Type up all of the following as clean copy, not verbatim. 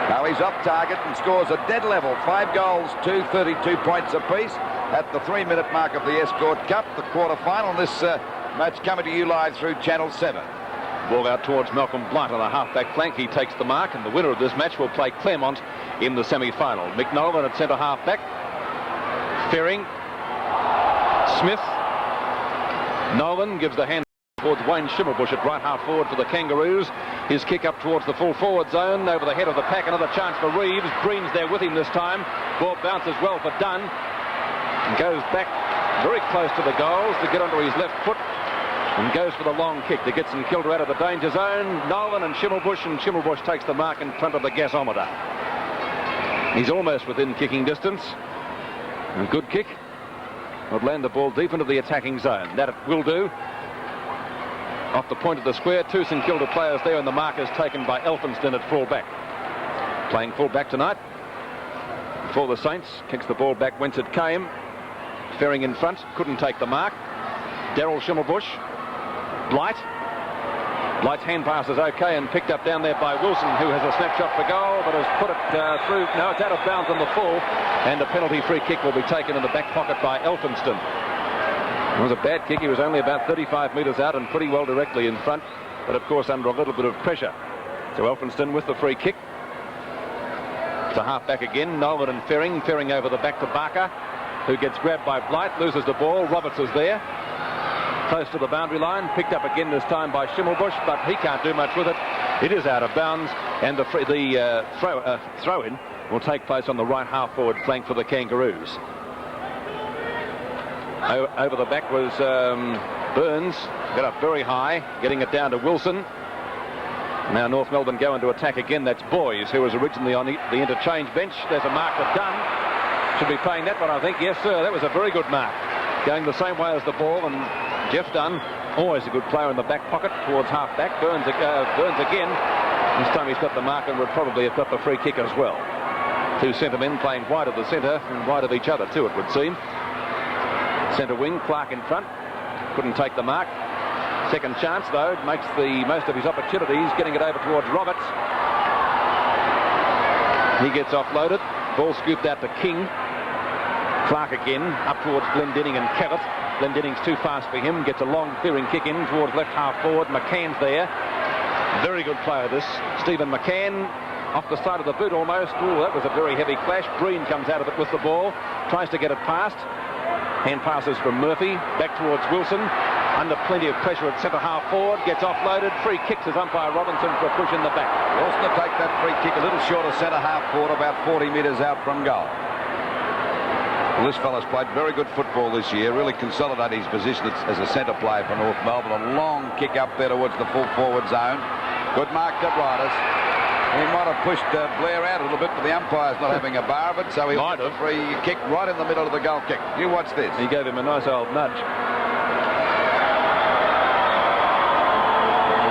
Now he's off target and scores a dead level. 5 goals, 32 points apiece at the 3-minute mark of the Escort Cup, the quarter-final. This match coming to you live through Channel 7. Ball out towards Malcolm Blight on the half-back flank. He takes the mark, and the winner of this match will play Claremont in the semi-final. Mick Nolan at centre half-back. Ferring. Smith. Nolan gives the hand towards Wayne Schimmelbusch at right half forward for the Kangaroos. His kick up towards the full forward zone over the head of the pack. Another chance for Reeves. Green's there with him this time. Ball bounces well for Dunn and goes back very close to the goals to get onto his left foot and goes for the long kick to get St.Kilda out of the danger zone. Nolan and Schimmelbusch takes the mark in front of the gasometer. He's almost within kicking distance. A good kick would land the ball deep into the attacking zone. That it will do. Off the point of the square, 2 St Kilda players there, and the mark is taken by Elphinston at full-back. Playing full-back tonight for the Saints. Kicks the ball back whence it came. Ferring in front, couldn't take the mark. Daryl Schimmelbusch. Blight. Blight's hand pass is okay and picked up down there by Wilson, who has a snapshot for goal, but has put it through. No, it's out of bounds on the full, and a penalty free kick will be taken in the back pocket by Elphinston. It was a bad kick. He was only about 35 metres out and pretty well directly in front, but of course under a little bit of pressure. So Elphinston with the free kick. To half-back again, Nolan and Ferring. Ferring over the back to Barker, who gets grabbed by Blight, loses the ball. Roberts is there, close to the boundary line, picked up again this time by Schimmelbusch, but he can't do much with it. It is out of bounds, and the throw-in will take place on the right half-forward flank for the Kangaroos. Over the back was Burns, got up very high, getting it down to Wilson. Now North Melbourne go into attack again. That's Boys, who was originally on the interchange bench. There's a mark for Dunn. Should be paying that one, I think. Yes, sir, that was a very good mark. Going the same way as the ball, and Jeff Dunn, always a good player in the back pocket towards half-back. Burns again. This time he's got the mark and would probably have got the free kick as well. 2 centre men playing wide of the centre and wide of each other too, it would seem. Centre wing, Clark in front. Couldn't take the mark. Second chance, though. Makes the most of his opportunities, getting it over towards Roberts. He gets offloaded. Ball scooped out to King. Clark again, up towards Glendinning and Cavett. Glendenning's too fast for him. Gets a long clearing kick in towards left half forward. McCann's there. Very good player, this. Stephen McCann. Off the side of the boot almost. Ooh, that was a very heavy clash. Breen comes out of it with the ball. Tries to get it past. Hand passes from Murphy. Back towards Wilson. Under plenty of pressure at centre half forward. Gets offloaded. Free kicks as umpire Robinson for a push in the back. Wilson to take that free kick a little short of centre half forward, about 40 metres out from goal. Well, this fella's played very good football this year. Really consolidated his position as a centre player for North Melbourne. A long kick up there towards the full forward zone. Good mark to Riders. He might have pushed Blair out a little bit, but the umpire's not having a bar of it, so he'll get a free kick right in the middle of the goal kick. You watch this. He gave him a nice old nudge.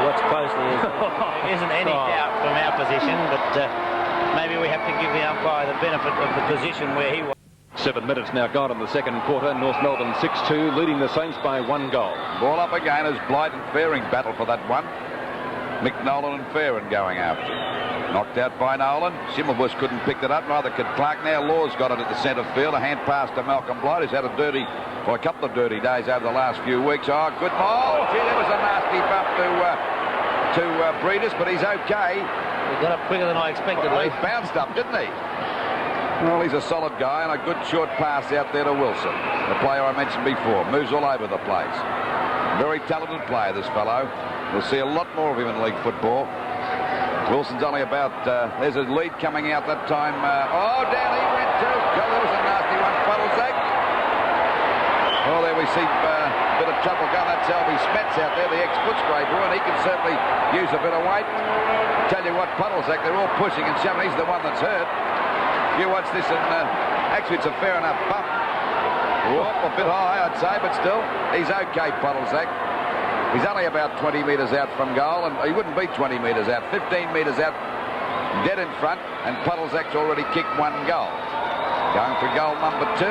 Watch closely. There isn't any doubt from our position, but maybe we have to give the umpire the benefit of the position where he was. 7 minutes now gone in the second quarter. North Melbourne 6-2, leading the Saints by 1 goal. Ball up again as Blight and Ferring battle for that one. Mick Nolan and Ferring going after. Knocked out by Nolan. Schimmelbusch couldn't pick that up, neither could Clark. Now Law's got it at the centre field. A hand pass to Malcolm Blight, who's had a couple of dirty days over the last few weeks. Oh, good. Oh, gee, that was a nasty bump to Breeders, but he's okay. He got up quicker than I expected. Well, he bounced up, didn't he? Well, he's a solid guy, and a good short pass out there to Wilson, the player I mentioned before. Moves all over the place. Very talented player, this fellow. We'll see a lot more of him in league football. Wilson's only about... there's a lead coming out that time. Down he went too. God, that was a nasty one. Puddlesack. Oh, there we see a bit of trouble going. That's Albie Smets out there, the ex-Footscray boy, and he can certainly use a bit of weight. Tell you what, Puddlesack, they're all pushing and shoving. He's the one that's hurt. You watch this, and actually it's a fair enough bump. A bit high, I'd say, but still, he's okay, Puddlesack. He's only about 20 metres out from goal, and he wouldn't be 20 metres out. 15 metres out, dead in front, and Puddlesack's already kicked 1 goal. Going for goal number 2,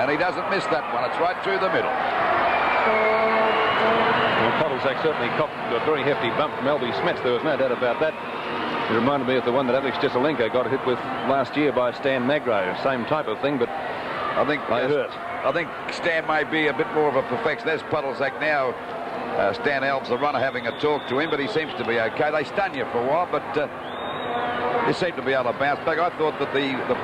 and he doesn't miss that one. It's right through the middle. Well, Puddlesack certainly copped a very hefty bump from Albie Smets. There was no doubt about that. It reminded me of the one that Alex Jesselenko got hit with last year by Stan Magro. Same type of thing, but I think they hurt. I think Stan may be a bit more of a perfectionist. There's Puddlesack now. Stan Alves, the runner, having a talk to him, but he seems to be okay. They stun you for a while, but they seem to be able to bounce back. I thought that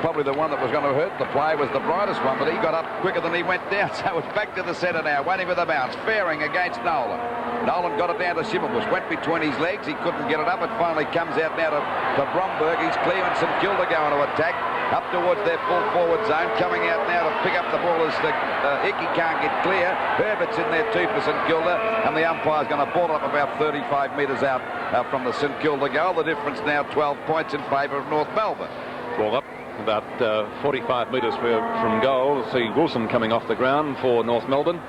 probably the one that was going to hurt the play was the brightest one, but he got up quicker than he went down. So it's back to the centre now, waiting for the bounce. Fairing against Nolan. Nolan got it down to Shimmelbush, went between his legs. He couldn't get it up. It finally comes out now to Bromberg. He's clear, and St Kilda going to attack. Up towards their full forward zone, coming out now to pick up the ball as Hickey can't get clear. Herbert's in there too for St Kilda, and the umpire's going to ball up about 35 metres out from the St Kilda goal. The difference now 12 points in favour of North Melbourne. Ball up about 45 metres from goal. See Wilson coming off the ground for North Melbourne.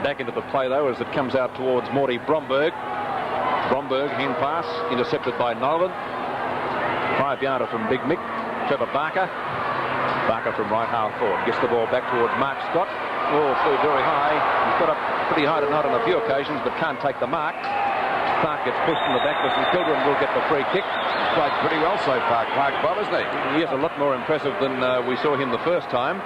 Back into the play though as it comes out towards Morty Bromberg. Bromberg, hand pass, intercepted by Nolan. 5-yarder from Big Mick. Trevor Barker. Barker from right half forward. Gets the ball back towards Mark Scott. Oh, flew very high. He's got up pretty high tonight on a few occasions, but can't take the mark. Clark gets pushed in the back with St Kilda and will get the free kick. He's played pretty well so far, Clark Bob, isn't he? He is a lot more impressive than we saw him the first time.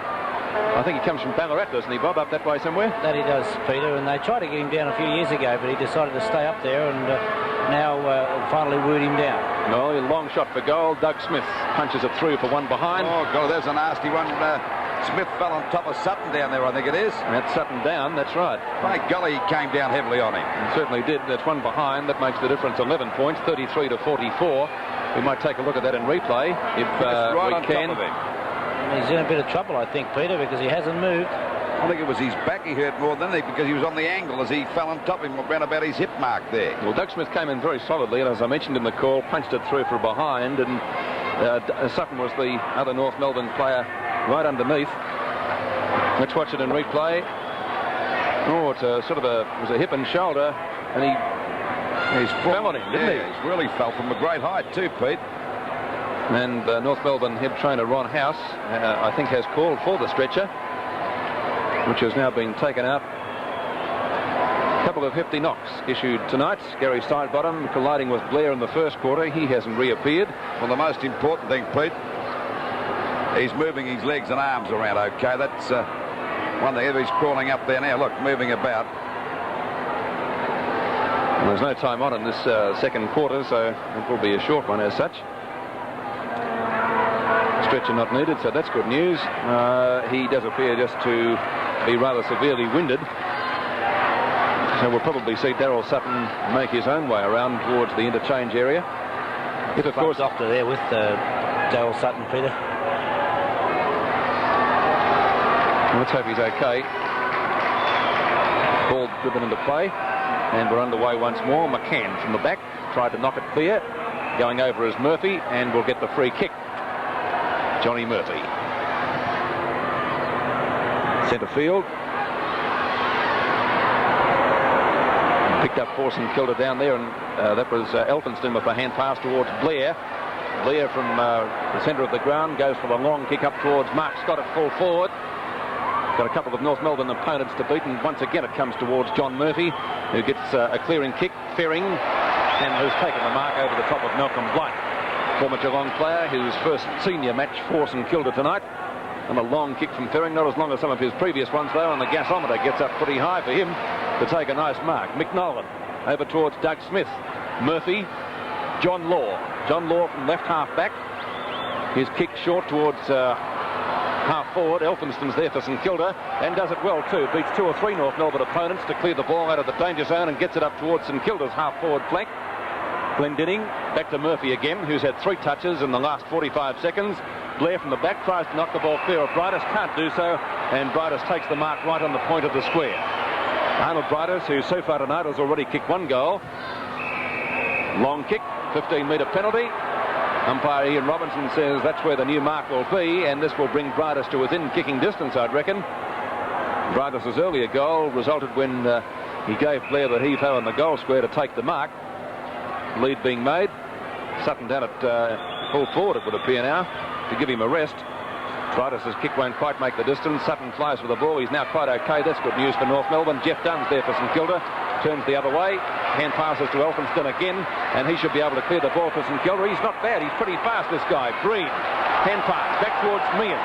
I think he comes from Ballarat, doesn't he, Bob, up that way somewhere? That he does, Peter, and they tried to get him down a few years ago, but he decided to stay up there and now finally wooed him down. No, a long shot for goal. Doug Smith punches it through for one behind. Oh, God, there's a nasty one. Smith fell on top of Sutton down there, I think it is. And that's Sutton down, that's right. By golly, he came down heavily on him. He certainly did. That's one behind. That makes the difference 11 points, 33 to 44. We might take a look at that in replay if right we on can. Top of him. He's in a bit of trouble, I think, Peter, because he hasn't moved. I think it was his back he hurt more than anything because he was on the angle as he fell on top of him around about his hip mark there. Well, Doug Smith came in very solidly, and as I mentioned in the call, punched it through for behind, and Sutton was the other North Melbourne player right underneath. Let's watch it in replay. Oh, it's a sort of it was a hip and shoulder, and he's fell on him, didn't he? He's really fell from a great height too, Pete. And North Melbourne head trainer Ron House, I think, has called for the stretcher, which has now been taken out. A couple of hefty knocks issued tonight. Gary Sidebottom colliding with Blair in the first quarter. He hasn't reappeared. Well, the most important thing, Pete, he's moving his legs and arms around okay. That's one thing. He's crawling up there now. Look, moving about. And there's no time on in this second quarter, so it will be a short one as such. Stretcher not needed, so that's good news. He does appear just to be rather severely winded. So we'll probably see Daryl Sutton make his own way around towards the interchange area. If, of course, doctor there with Daryl Sutton, Peter. Let's hope he's okay. Ball driven into play, and we're underway once more. McCann from the back tried to knock it clear. Going over is Murphy, and we'll get the free kick. Johnny Murphy. Centre field. Picked up for St Kilda down there, and that was Elphinston with a hand pass towards Blair. Blair from the centre of the ground goes for the long kick up towards Mark Scott at full forward. Got a couple of North Melbourne opponents to beat, and once again it comes towards John Murphy, who gets a clearing kick. Fairing, and who's taken the mark over the top of Malcolm Blight. Former Geelong player, his first senior match for St Kilda tonight. And a long kick from Fairing, not as long as some of his previous ones though, and the gasometer gets up pretty high for him to take a nice mark. McNolan over towards Doug Smith. Murphy, John Law. John Law from left half back. His kick short towards half forward. Elphinston's there for St Kilda and does it well too. Beats 2 or 3 North Melbourne opponents to clear the ball out of the danger zone and gets it up towards St Kilda's half forward flank. Glendinning back to Murphy again, who's had 3 touches in the last 45 seconds. Blair from the back tries to knock the ball clear of Brightus, can't do so, and Brightus takes the mark right on the point of the square. Arnold Brightus, who so far tonight has already kicked 1 goal. Long kick, 15-metre penalty. Umpire Ian Robinson says that's where the new mark will be, and this will bring Brightus to within kicking distance, I'd reckon. Brightus's earlier goal resulted when he gave Blair the heave-ho in the goal square to take the mark. Lead being made. Sutton down at full forward, it would appear now, to give him a rest. Brightus's kick won't quite make the distance. Sutton flies for the ball. He's now quite okay. That's good news for North Melbourne. Jeff Dunn's there for St Kilda. turns the other way. Hand passes to Elphinston again, and he should be able to clear the ball for St Kilda. He's not bad. He's pretty fast, this guy. Breen. Hand pass back towards Meehan.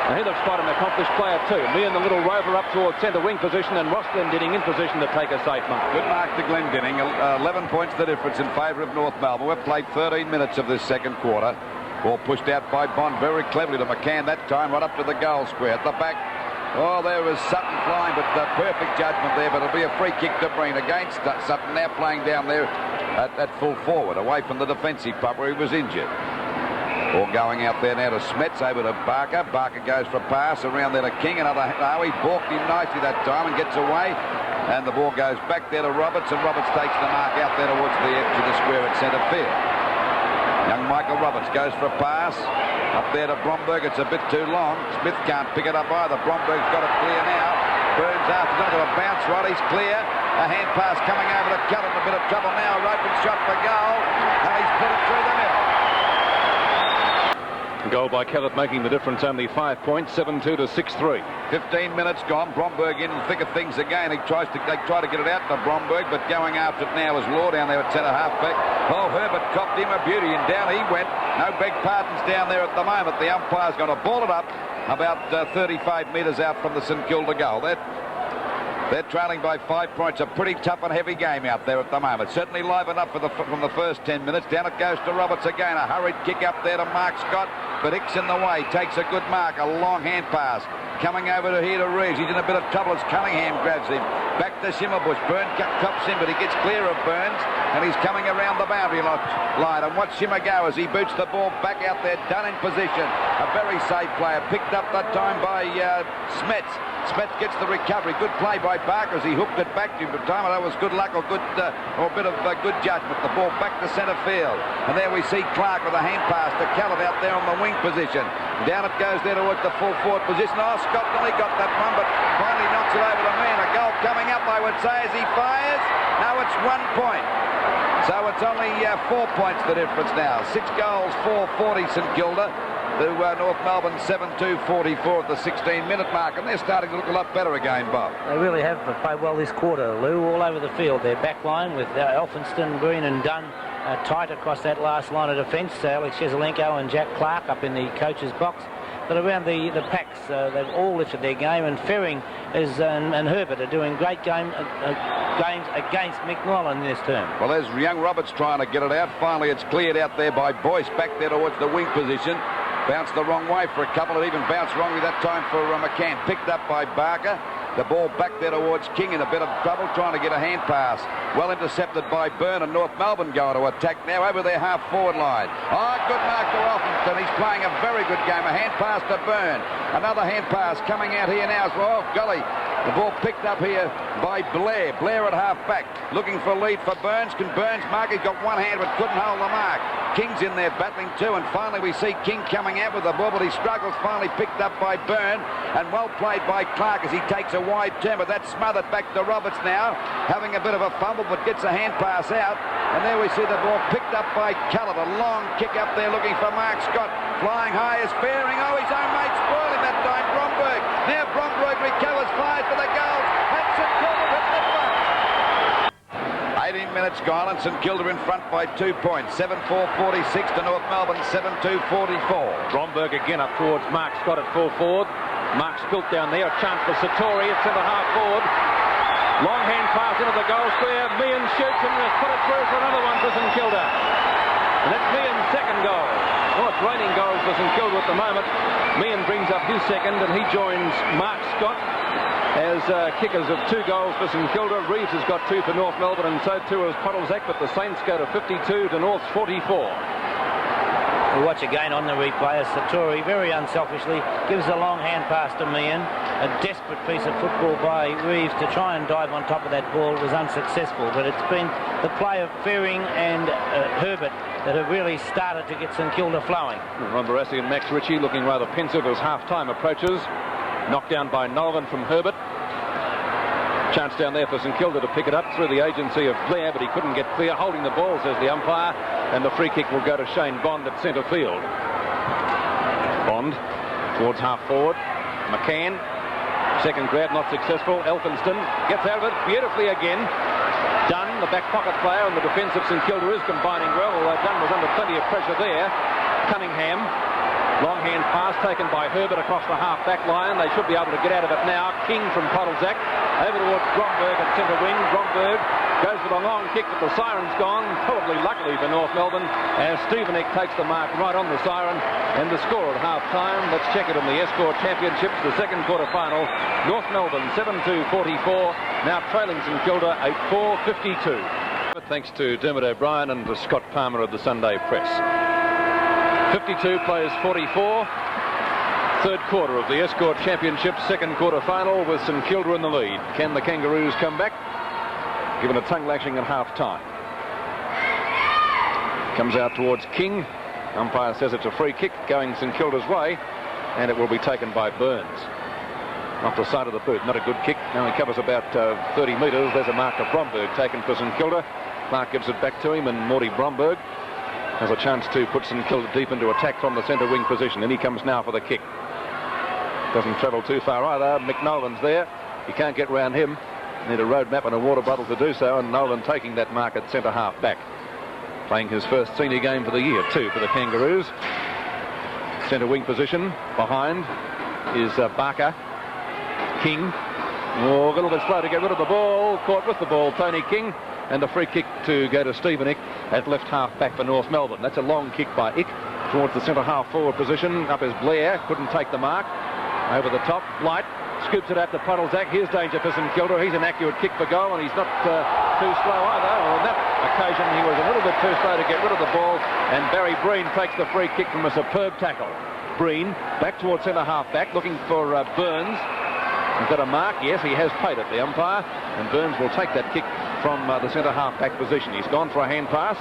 And he looks quite an accomplished player too. Meehan, the little rover, up towards centre wing position, and Ross Glendinning in position to take a safe mark. Good mark to Glendinning. 11 points the difference in favour of North Melbourne. We've played 13 minutes of this second quarter. Ball pushed out by Bond very cleverly to McCann that time, right up to the goal square. At the back, oh, there was Sutton flying, but perfect judgment there. But it'll be a free kick to Breen against Sutton, now playing down there at full forward, away from the defensive part where he was injured. Ball going out there now to Smets, over to Barker. Barker goes for a pass around there to King. Another, no, he balked him nicely that time and gets away. And the ball goes back there to Roberts, and Roberts takes the mark out there towards the edge of the square at centre field. Young Michael Roberts goes for a pass up there to Bromberg. It's a bit too long. Smith can't pick it up either. Bromberg's got it clear now. Burns after, not going to bounce right. He's clear. A hand pass coming over to Cullen. A bit of trouble now. Open shot for goal. And he's put it through the middle. Goal by Kellett making the difference, only 5 points, 7-2 to 6-3. 15 minutes gone. Bromberg in the thick of things again. They try to get it out to Bromberg, but going after it now is Law down there at centre half-back. Oh, Herbert copped him a beauty, and down he went. No big pardons down there at the moment. The umpire's going to ball it up about 35 metres out from the St Kilda goal. They're trailing by 5 points. A pretty tough and heavy game out there at the moment. Certainly livened up from the first 10 minutes. Down it goes to Roberts again. A hurried kick up there to Mark Scott. But Hicks in the way. Takes a good mark. A long hand pass. Coming over to here to Reeves. He's in a bit of trouble as Cunningham grabs him. Back to Shimmerbush. Burns cops him, but he gets clear of Burns. And he's coming around the boundary line. And watch Shimmer go as he boots the ball back out there. Done in position. A very safe player. Picked up that time by Smets. Smets gets the recovery. Good play by Barker as he hooked it back to him. But time that was good luck or a bit of good judgment. The ball back to centre field. And there we see Clark with a hand pass to Kellett out there on the wing position. Down it goes there towards the full forward position. Oh, Scott nearly got that one, but finally knocks it over to me. And a goal coming up, I would say, as he fires. Now it's 1 point. So it's only 4 points the difference now. 6 goals, 4-40 St Kilda. To North Melbourne 7-2-44 at the 16-minute mark, and they're starting to look a lot better again, Bob. They really have played well this quarter, Lou, all over the field. Their back line with Elphinston, Green and Dunn tight across that last line of defence. Alex Cheselenko and Jack Clark up in the coach's box. But around the packs, they've all lifted their game, and Ferring and Herbert are doing great games against McNaughton this term. Well, there's young Roberts trying to get it out. Finally, it's cleared out there by Boyce, back there towards the wing position. Bounced the wrong way for a couple. It even bounced wrongly that time for McCann. Picked up by Barker. The ball back there towards King in a bit of trouble, trying to get a hand pass. Well intercepted by Byrne, and North Melbourne going to attack now over their half-forward line. Oh, good mark to Elphinston. He's playing a very good game. A hand pass to Byrne. Another hand pass coming out here now. Oh, golly. The ball picked up here by Blair. Blair at half-back. Looking for a lead for Burns. Can Burns mark? He's got one hand but couldn't hold the mark. King's in there battling too, and finally we see King coming out with the ball, but he struggles. Finally picked up by Byrne, and well played by Clark as he takes a wide turn, but that's smothered back to Roberts now, having a bit of a fumble, but gets a hand pass out. And there we see the ball picked up by Kellett. A long kick up there looking for Mark Scott. Flying high is Fairing. Oh, his own mate spoiled him that time. Bromberg. Now Bromberg recovers, fires for the goals. And St Kilda with the front. 18 minutes gone, and St Kilda in front by 2 points. 7-4-46 to North Melbourne, 7-2-44. Bromberg again up towards Mark Scott at full forward. Mark spilt down there. A chance for Satori. It's in the half forward. Long hand pass into the goal square. Meehan shoots and has put it through for another one for St Kilda. And that's Meehan's second goal. Well, it's raining goals for St Kilda at the moment. Meehan brings up his second, and he joins Mark Scott as kickers of 2 goals for St Kilda. Reeves has got 2 for North Melbourne, and so too has Podolzak, but the Saints go to 52 to North's 44. We watch again on the replay as Satori very unselfishly gives a long hand pass to Meehan. A desperate piece of football by Reeves to try and dive on top of that ball. It was unsuccessful, but it's been the play of Fairing and Herbert that have really started to get St Kilda flowing. Ron Barassi and Max Ritchie looking rather pensive as half-time approaches. Knocked down by Nolan from Herbert. Chance down there for St Kilda to pick it up through the agency of Blair, but he couldn't get clear. Holding the ball, says the umpire, and the free kick will go to Shane Bond at centre field. Bond towards half forward. McCann, second grab not successful. Elphinston gets out of it beautifully again. Dunn, the back pocket player, and the defence of St Kilda is combining well, although Dunn was under plenty of pressure there. Cunningham, long hand pass taken by Herbert across the half-back line. They should be able to get out of it now. King from Poddlesack, over towards Bromberg at centre wing. Bromberg goes with a long kick, but the siren's gone, probably luckily for North Melbourne, as Stevenik takes the mark right on the siren. And the score at half-time, let's check it in the Escort Championships, the second quarter-final. North Melbourne 7-2-44, now trailing St Kilda 8-4-52. Thanks to Dermot O'Brien and to Scott Palmer of the Sunday Press. 52 plays 44. Third quarter of the Escort Championship, second quarter-final with St Kilda in the lead. Can the Kangaroos come back? Given a tongue lashing at half-time. Comes out towards King. Umpire says it's a free kick going St Kilda's way, and it will be taken by Burns. Off the side of the boot, not a good kick. Now he covers about 30 metres. There's a mark of Bromberg taken for St Kilda. Clark gives it back to him, and Morty Bromberg has a chance to put St Kilda deep into attack from the centre wing position. And he comes now for the kick. Doesn't travel too far either. McNolan's there. You can't get round him. Need a road map and a water bottle to do so, and Nolan taking that mark at centre half back. Playing his first senior game for the year, too, for the Kangaroos. Centre wing position. Behind is Barker. King. Oh, a little bit slow to get rid of the ball. Caught with the ball, Tony King. And the free kick to go to Stevenik at left half back for North Melbourne. That's a long kick by Ick towards the centre half forward position. Up is Blair. Couldn't take the mark. Over the top, Blight scoops it out to Poddlesack. Here's danger for St Kilda. He's an accurate kick for goal, and he's not too slow either. On that occasion, he was a little bit too slow to get rid of the ball, and Barry Breen takes the free kick from a superb tackle. Breen back towards centre half back, looking for Burns. He's got a mark. Yes, he has paid it, the umpire, and Burns will take that kick from the centre half back position. He's gone for a hand pass.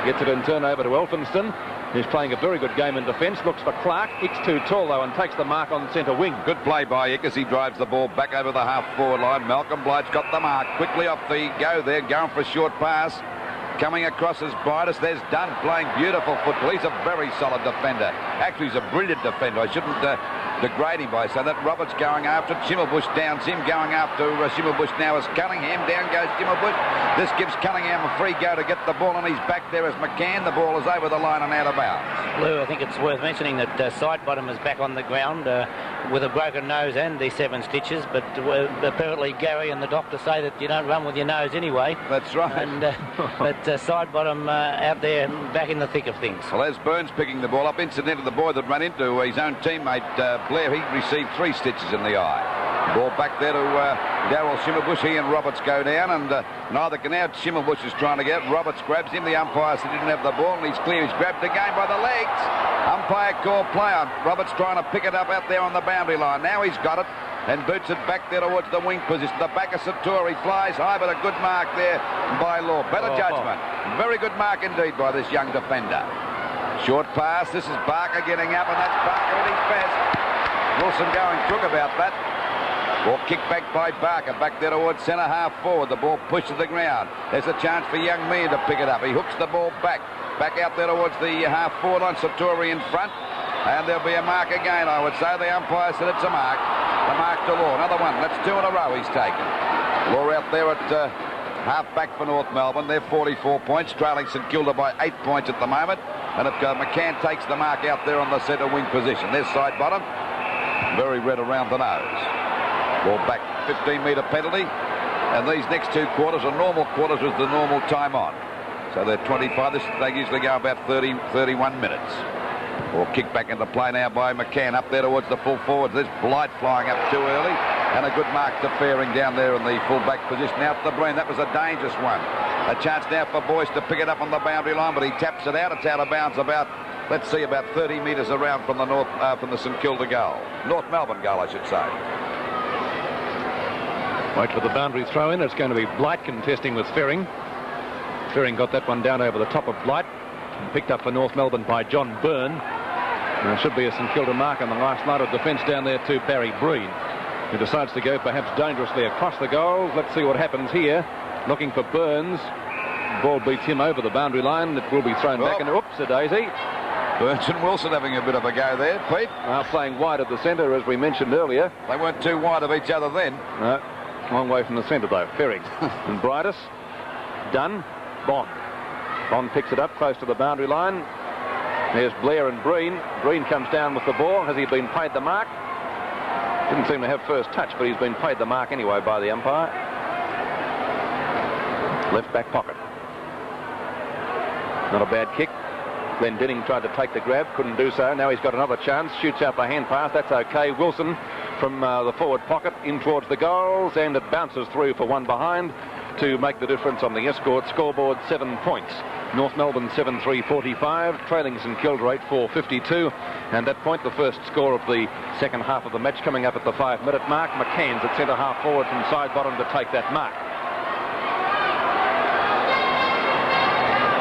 Gets it in turn over to Elphinston. He's playing a very good game in defence. Looks for Clark. Ick's too tall, though, and takes the mark on centre wing. Good play by Ick as he drives the ball back over the half-forward line. Malcolm Blight's got the mark. Quickly off the go there, going for a short pass. Coming across as Bidas. There's Dunn playing beautiful football. He's a very solid defender. Actually, he's a brilliant defender. I shouldn't degrade him by saying that. Roberts going after it. Schimmelbusch downs him. Going after Schimmelbusch now is Cunningham. Down goes Schimmelbusch. This gives Cunningham a free go to get the ball, and he's back there as McCann. The ball is over the line and out of bounds. Lou, I think it's worth mentioning that Sidebottom is back on the ground with a broken nose and the 7 stitches, but apparently Gary and the doctor say that you don't run with your nose anyway. That's right. And but Sidebottom out there back in the thick of things. Well, as Burns picking the ball up, incidentally, the boy that ran into his own teammate Blair, he received 3 stitches in the eye. Ball back there to Darryl Schimmelbusch. He and Roberts go down, and neither can out. Schimmelbusch is trying to get. Roberts grabs him. The umpire said he didn't have the ball, and he's clear. He's grabbed again by the legs. Umpire call play on. Roberts trying to pick it up out there on the boundary line. Now he's got it and boots it back there towards the wing position. The back of Satori flies high, but a good mark there by Law. Better judgment. Very good mark indeed by this young defender. Short pass. This is Barker getting up, and that's Barker at his best. Wilson going crook about that. Ball kicked back by Barker, back there towards centre half forward. The ball pushed to the ground. There's a chance for young Meir to pick it up. He hooks the ball back out there towards the half forward line. Satori in front, and there'll be a mark again, I would say. The umpire said it's a mark. The mark to Law. Another one. That's 2 in a row he's taken. Law out there at half back for North Melbourne. They're 44 points, trailing St Kilda by 8 points at the moment. And if McCann takes the mark out there on the centre wing position. There's Sidebottom. Very red around the nose. Ball back, 15-metre penalty. And these next 2 quarters are normal quarters with the normal time on. So they're 25. They usually go about 30, 31 minutes. Ball kicked back into play now by McCann up there towards the full forwards. There's Blight flying up too early. And a good mark to Fairing down there in the full-back position. Out to the Breen. That was a dangerous one. A chance now for Boyce to pick it up on the boundary line, but he taps it out. It's out of bounds about, let's see, about 30 metres around from the St Kilda goal. North Melbourne goal, I should say. Wait for the boundary throw in. It's going to be Blight contesting with Fairing. Fairing got that one down over the top of Blight. Picked up for North Melbourne by John Byrne. And there should be a St Kilda mark on the last line of defence down there to Barry Breen, who decides to go perhaps dangerously across the goal. Let's see what happens here. Looking for Burns. Ball beats him over the boundary line. It will be thrown back into oops-a-daisy. Burns and Wilson having a bit of a go there, Pete. Playing wide of the centre, as we mentioned earlier. They weren't too wide of each other then. No. Long way from the centre, though. Ferring and Bridus. Dunn. Bond. Bond picks it up close to the boundary line. There's Blair and Breen. Breen comes down with the ball. Has he been paid the mark? Didn't seem to have first touch, but he's been paid the mark anyway by the umpire. Left back pocket. Not a bad kick. Glendenning tried to take the grab, couldn't do so. Now he's got another chance. Shoots out the hand pass. That's okay. Wilson from the forward pocket in towards the goals, and it bounces through for one behind to make the difference on the Escort scoreboard. 7 points. North Melbourne 7-3-45, trailing St Kilda 8-4-52. And at point, the first score of the second half of the match coming up at the 5-minute mark. McCann's at centre half forward from side bottom to take that mark.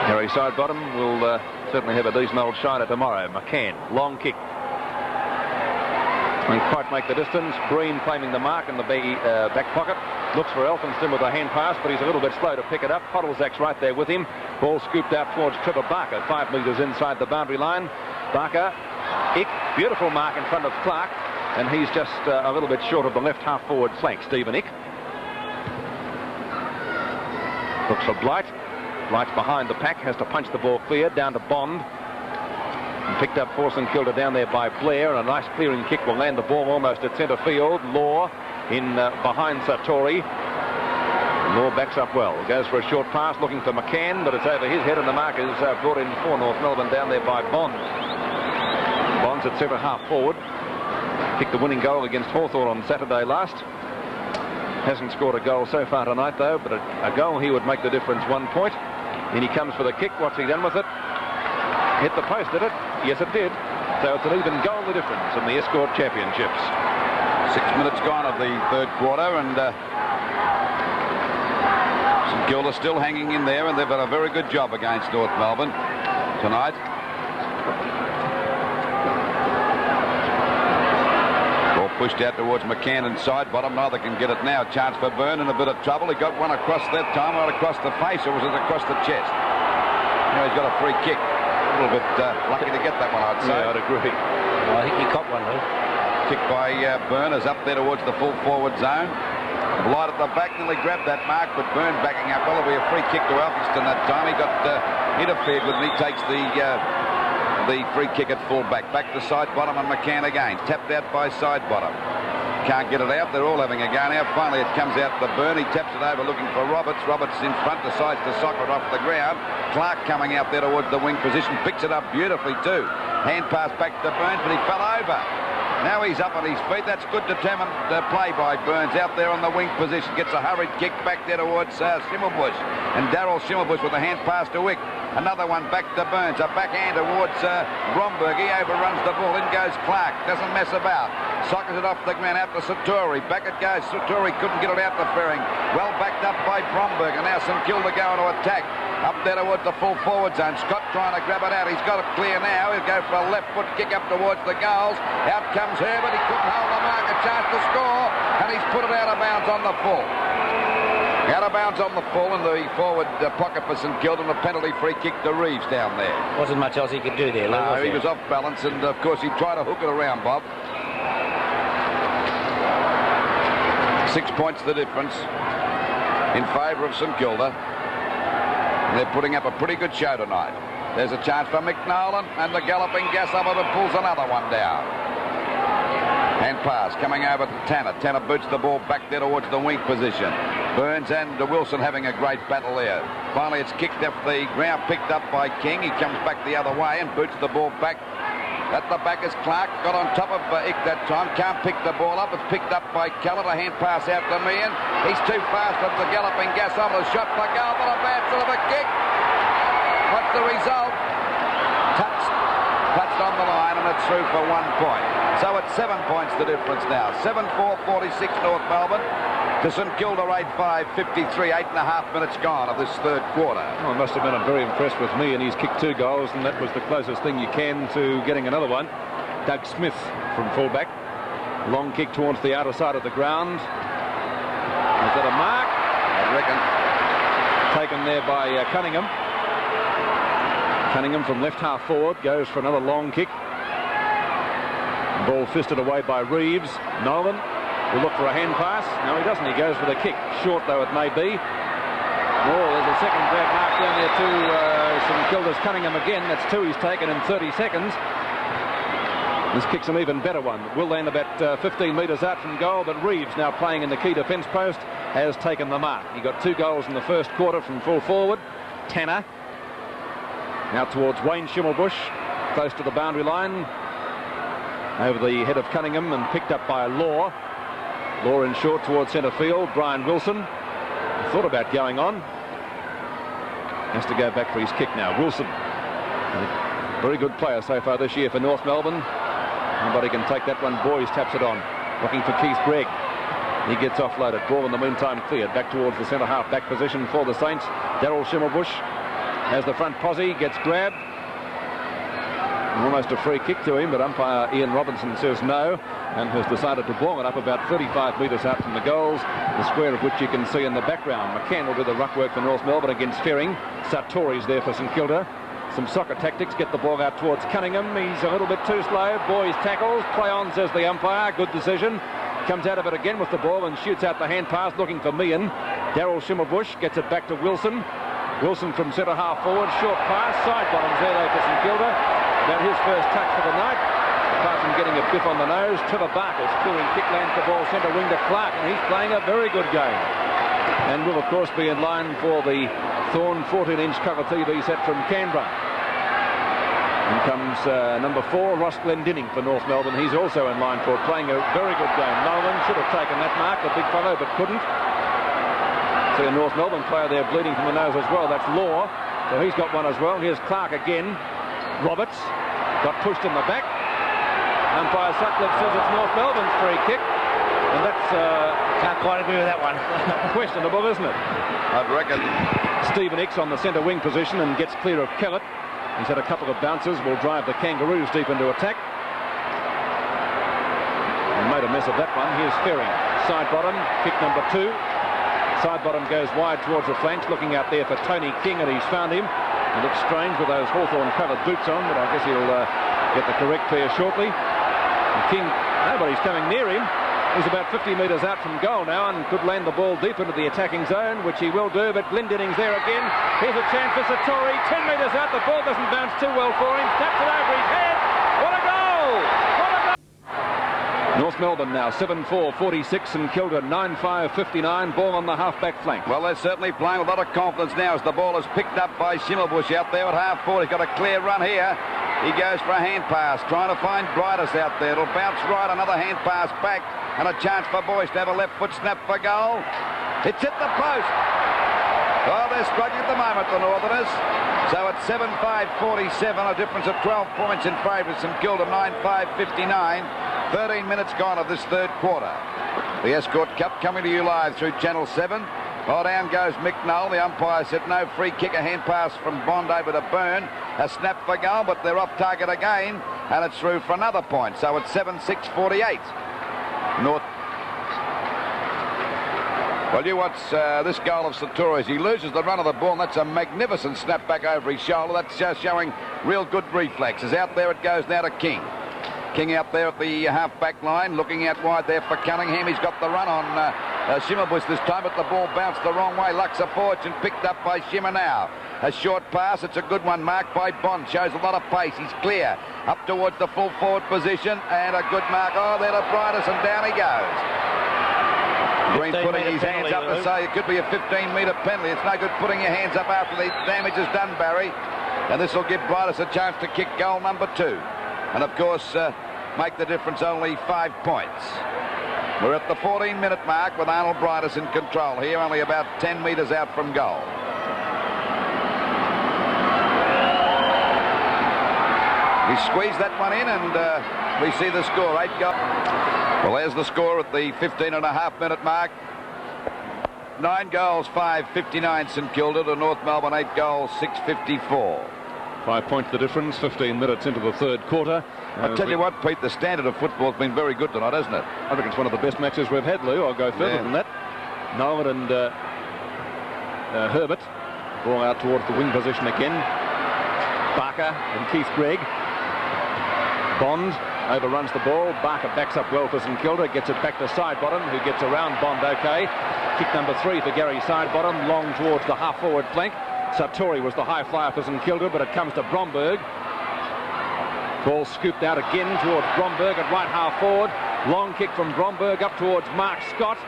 Harry Sidebottom will certainly have a decent old shiner tomorrow. McCann, long kick. Won't quite make the distance. Breen claiming the mark in the back pocket. Looks for Elphinston with a hand pass, but he's a little bit slow to pick it up. Podolzak's right there with him. Ball scooped out towards Trevor Barker, 5 metres inside the boundary line. Barker, Ick, beautiful mark in front of Clark, and he's just a little bit short of the left half forward flank, Stephen Ick. Looks for Blight. Blight's behind the pack, has to punch the ball clear, down to Bond. And picked up for St Kilda down there by Blair, and a nice clearing kick will land the ball almost at centre field. Law in behind Sartori. Law backs up well. Goes for a short pass looking for McCann, but it's over his head, and the mark is brought in for North Melbourne down there by Bond. Bond's at centre half forward. Kicked the winning goal against Hawthorn on Saturday last. Hasn't scored a goal so far tonight, though, but a goal he would make the difference. 1 point. In he comes for the kick. What's he done with it? Hit the post, did it? Yes, it did. So it's an even goal the difference in the Escort Championships. 6 minutes gone of the third quarter, and St Kilda still hanging in there, and they've done a very good job against North Melbourne tonight. Ball pushed out towards McCann and side bottom. Neither can get it now. Chance for Byrne in a bit of trouble. He got one across that time, right across the face, or was it across the chest? Now he's got a free kick. A little bit lucky to get that one, I'd say. Yeah, I'd agree. I think he caught one, Lou. Kick by Byrne is up there towards the full forward zone. Blight at the back nearly grabbed that mark, but Byrne backing up. Well, it'll be a free kick to Elphinston that time. He got interfered with, and he takes the free kick at full back. Back to side bottom and McCann again. Tapped out by side bottom. Can't get it out. They're all having a go now. Finally, it comes out to Byrne. He taps it over looking for Roberts. Roberts in front, decides to soccer it off the ground. Clark coming out there towards the wing position. Picks it up beautifully too. Hand pass back to Burns, but he fell over. Now he's up on his feet. That's good determined play by Burns out there on the wing position. Gets a hurried kick back there towards Schimmelbusch. And Darryl Schimmelbusch with a hand pass to Wick. Another one back to Burns. A backhand towards Bromberg. He overruns the ball. In goes Clark. Doesn't mess about. Sockers it off the ground out to Sartori. Back it goes. Sartori couldn't get it out to Ferring. Well backed up by Bromberg. And now St Kilda going to attack. Up there towards the full forward zone. Scott trying to grab it out. He's got it clear now. He'll go for a left foot kick up towards the goals. Out comes Herbert. He couldn't hold the mark. A chance to score. And he's put it out of bounds on the full. Out of bounds on the full in the forward pocket for St Kilda, and a penalty free kick to Reeves down there. Wasn't much else he could do there, Lou, No, he was off balance, and of course he tried to hook it around, Bob. 6 points the difference in favour of St Kilda. And they're putting up a pretty good show tonight. There's a chance for McNolan, and the galloping Gasover pulls another one down. Hand pass coming over to Tanner. Tanner boots the ball back there towards the wing position. Burns and Wilson having a great battle there. Finally, it's kicked off the ground, picked up by King. He comes back the other way and boots the ball back. At the back is Clark. Got on top of Ick that time. Can't pick the ball up. It's picked up by Callett. A hand pass out to Meehan. He's too fast for the galloping Gasover. Shot for goal, but a bad sort of a kick. What's the result? Touched on the line, and it's through for 1 point. So it's 7 points the difference now. 7-4-46 North Melbourne to St Kilda 8-5, 53, 8.5 minutes gone of this third quarter. Well, I must have been very impressed with me, and he's kicked 2 goals, and that was the closest thing you can to getting another one. Doug Smith from fullback. Long kick towards the outer side of the ground. Is that a mark? I reckon. Taken there by Cunningham. Cunningham from left half forward goes for another long kick. Ball fisted away by Reeves. Nolan will look for a hand pass. No, he doesn't. He goes for the kick. Short, though it may be. Oh, there's a second grab mark down there to St Kilda's Cunningham again. That's 2 he's taken in 30 seconds. This kick's an even better one. Will land about 15 metres out from goal, but Reeves, now playing in the key defence post, has taken the mark. He got 2 goals in the first quarter from full forward. Tanner now towards Wayne Schimmelbusch, close to the boundary line, over the head of Cunningham and picked up by Law. Law in short towards centre field. Brian Wilson thought about going on. Has to go back for his kick now. Wilson, a very good player so far this year for North Melbourne. Nobody can take that one. Boys taps it on. Looking for Keith Gregg. He gets offloaded. Ball in the meantime cleared. Back towards the centre half back position for the Saints. Daryl Schimmelbusch has the front posse. Gets grabbed. Almost a free kick to him, but umpire Ian Robinson says no and has decided to ball it up about 35 metres out from the goals, the square of which you can see in the background. McCann will do the ruck work for North Melbourne against Ferring. Sartori's there for St Kilda. Some soccer tactics, get the ball out towards Cunningham. He's a little bit too slow. Boys tackles, play on, says the umpire. Good decision. Comes out of it again with the ball and shoots out the hand pass, looking for Meehan. Daryl Schimmelbusch gets it back to Wilson. Wilson from centre half forward, short pass, side bottoms there though for St Kilda. About his first touch for the night. Apart from getting a biff on the nose, Trevor Barker's clearing kick, lands the ball centre wing to Clark, and he's playing a very good game. And will of course be in line for the Thorn 14-inch cover TV set from Canberra. In comes number 4, Ross Glendinning for North Melbourne. He's also in line for it, playing a very good game. Nolan should have taken that mark, the big fellow, but couldn't. See a North Melbourne player there bleeding from the nose as well. That's Law, so he's got one as well. Here's Clark again. Roberts got pushed in the back. Umpire Sutcliffe says it's North Melbourne's free kick, and that's can't quite agree with that one. questionable, isn't it? I'd reckon. Stephen Hicks on the centre wing position and gets clear of Kellett. He's had a couple of bounces, will drive the Kangaroos deep into attack. And made a mess of that one. Here's Ferring, side bottom, kick number 2. Side bottom goes wide towards the flanks, looking out there for Tony King, and he's found him. It looks strange with those Hawthorn-coloured boots on, but I guess he'll get the correct pair shortly. And King, nobody's coming near him. He's about 50 metres out from goal now and could land the ball deep into the attacking zone, which he will do, but Glendinning's there again. Here's a chance for Sartori. 10 metres out, the ball doesn't bounce too well for him. Taps it over his head. What a goal! What a goal! North Melbourne now 7-4-46 and Kilda 9-5-59. Ball on the half-back flank. Well, they're certainly playing with a lot of confidence now as the ball is picked up by Schimmelbusch out there at half-forward. He's got a clear run here. He goes for a hand pass, trying to find Brightus out there. It'll bounce right, another hand pass back, and a chance for Boyce to have a left foot snap for goal. It's hit the post. Oh, they're struggling at the moment, the Northerners. So it's 7-5-47, a difference of 12 points in favour of St Kilda, 9-5-59. 13 minutes gone of this third quarter. The Escort Cup coming to you live through Channel 7. Well, down goes Mick Knoll. The umpire said no, free kick, a hand pass from Bond over to Byrne. A snap for goal, but they're off target again, and it's through for another point. So it's 7-6-48. North. Well, you watch this goal of Sartori's. He loses the run of the ball, and that's a magnificent snap back over his shoulder. That's just showing real good reflexes. Out there it goes now to King. King out there at the half-back line, looking out wide there for Cunningham. He's got the run on Schimmelbusch this time, but the ball bounced the wrong way. Lux of fortune picked up by Schimmer now. A short pass, it's a good one, marked by Bond. Shows a lot of pace, he's clear. Up towards the full forward position, and a good mark. Oh, there to Brightus, and down he goes. Green putting his hands up to say it could be a 15-metre penalty. It's no good putting your hands up after the damage is done, Barry. And this will give Brightus a chance to kick goal number 2. And, of course, make the difference only 5 points. We're at the 14-minute mark with Arnold Brightus in control here, only about 10 metres out from goal. He squeezed that one in, and we see the score, 8 goals. Well, there's the score at the 15.5-minute mark. 9 goals, 5-59 St Kilda to North Melbourne, 8 goals, 6-54. 5 points the difference, 15 minutes into the third quarter. I tell you what, Pete, the standard of football has been very good tonight, hasn't it? I think it's one of the best matches we've had, Lou. I'll go further than that. Nolan and Herbert. Ball out towards the wing position again. Barker and Keith Gregg. Bond overruns the ball. Barker backs up well for St Kilda, gets it back to Sidebottom, who gets around Bond okay. Kick number 3 for Gary Sidebottom, long towards the half-forward flank. Sartori was the high flyer for St Kilda, but it comes to Bromberg. Ball scooped out again towards Bromberg at right half-forward. Long kick from Bromberg up towards Mark Scott.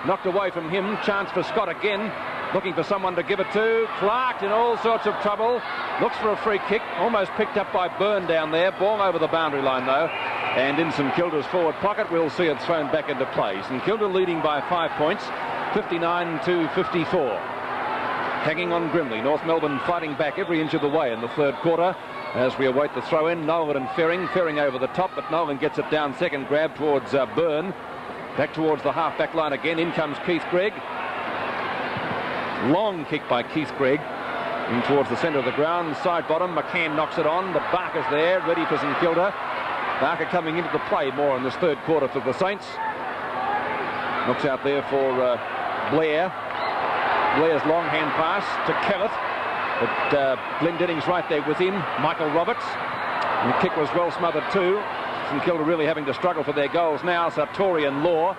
Knocked away from him. Chance for Scott again. Looking for someone to give it to. Clark in all sorts of trouble. Looks for a free kick. Almost picked up by Byrne down there. Ball over the boundary line though. And in St Kilda's forward pocket, we'll see it thrown back into play. St Kilda leading by 5 points, 59-54. Hanging on grimly. North Melbourne fighting back every inch of the way in the third quarter as we await the throw-in. Nolan and Ferring. Ferring over the top, but Nolan gets it down. Second grab towards Byrne. Back towards the half-back line again. In comes Keith Gregg. Long kick by Keith Gregg. In towards the centre of the ground. Sidebottom. McCann knocks it on. The Barker's there, ready for St Kilda. Barker coming into the play more in this third quarter for the Saints. Knocks out there for Blair. Blair's long hand pass to Kellett. But Glendenning's right there with him. Michael Roberts. And the kick was well smothered too. St Kilda really having to struggle for their goals now. Sartori and Law.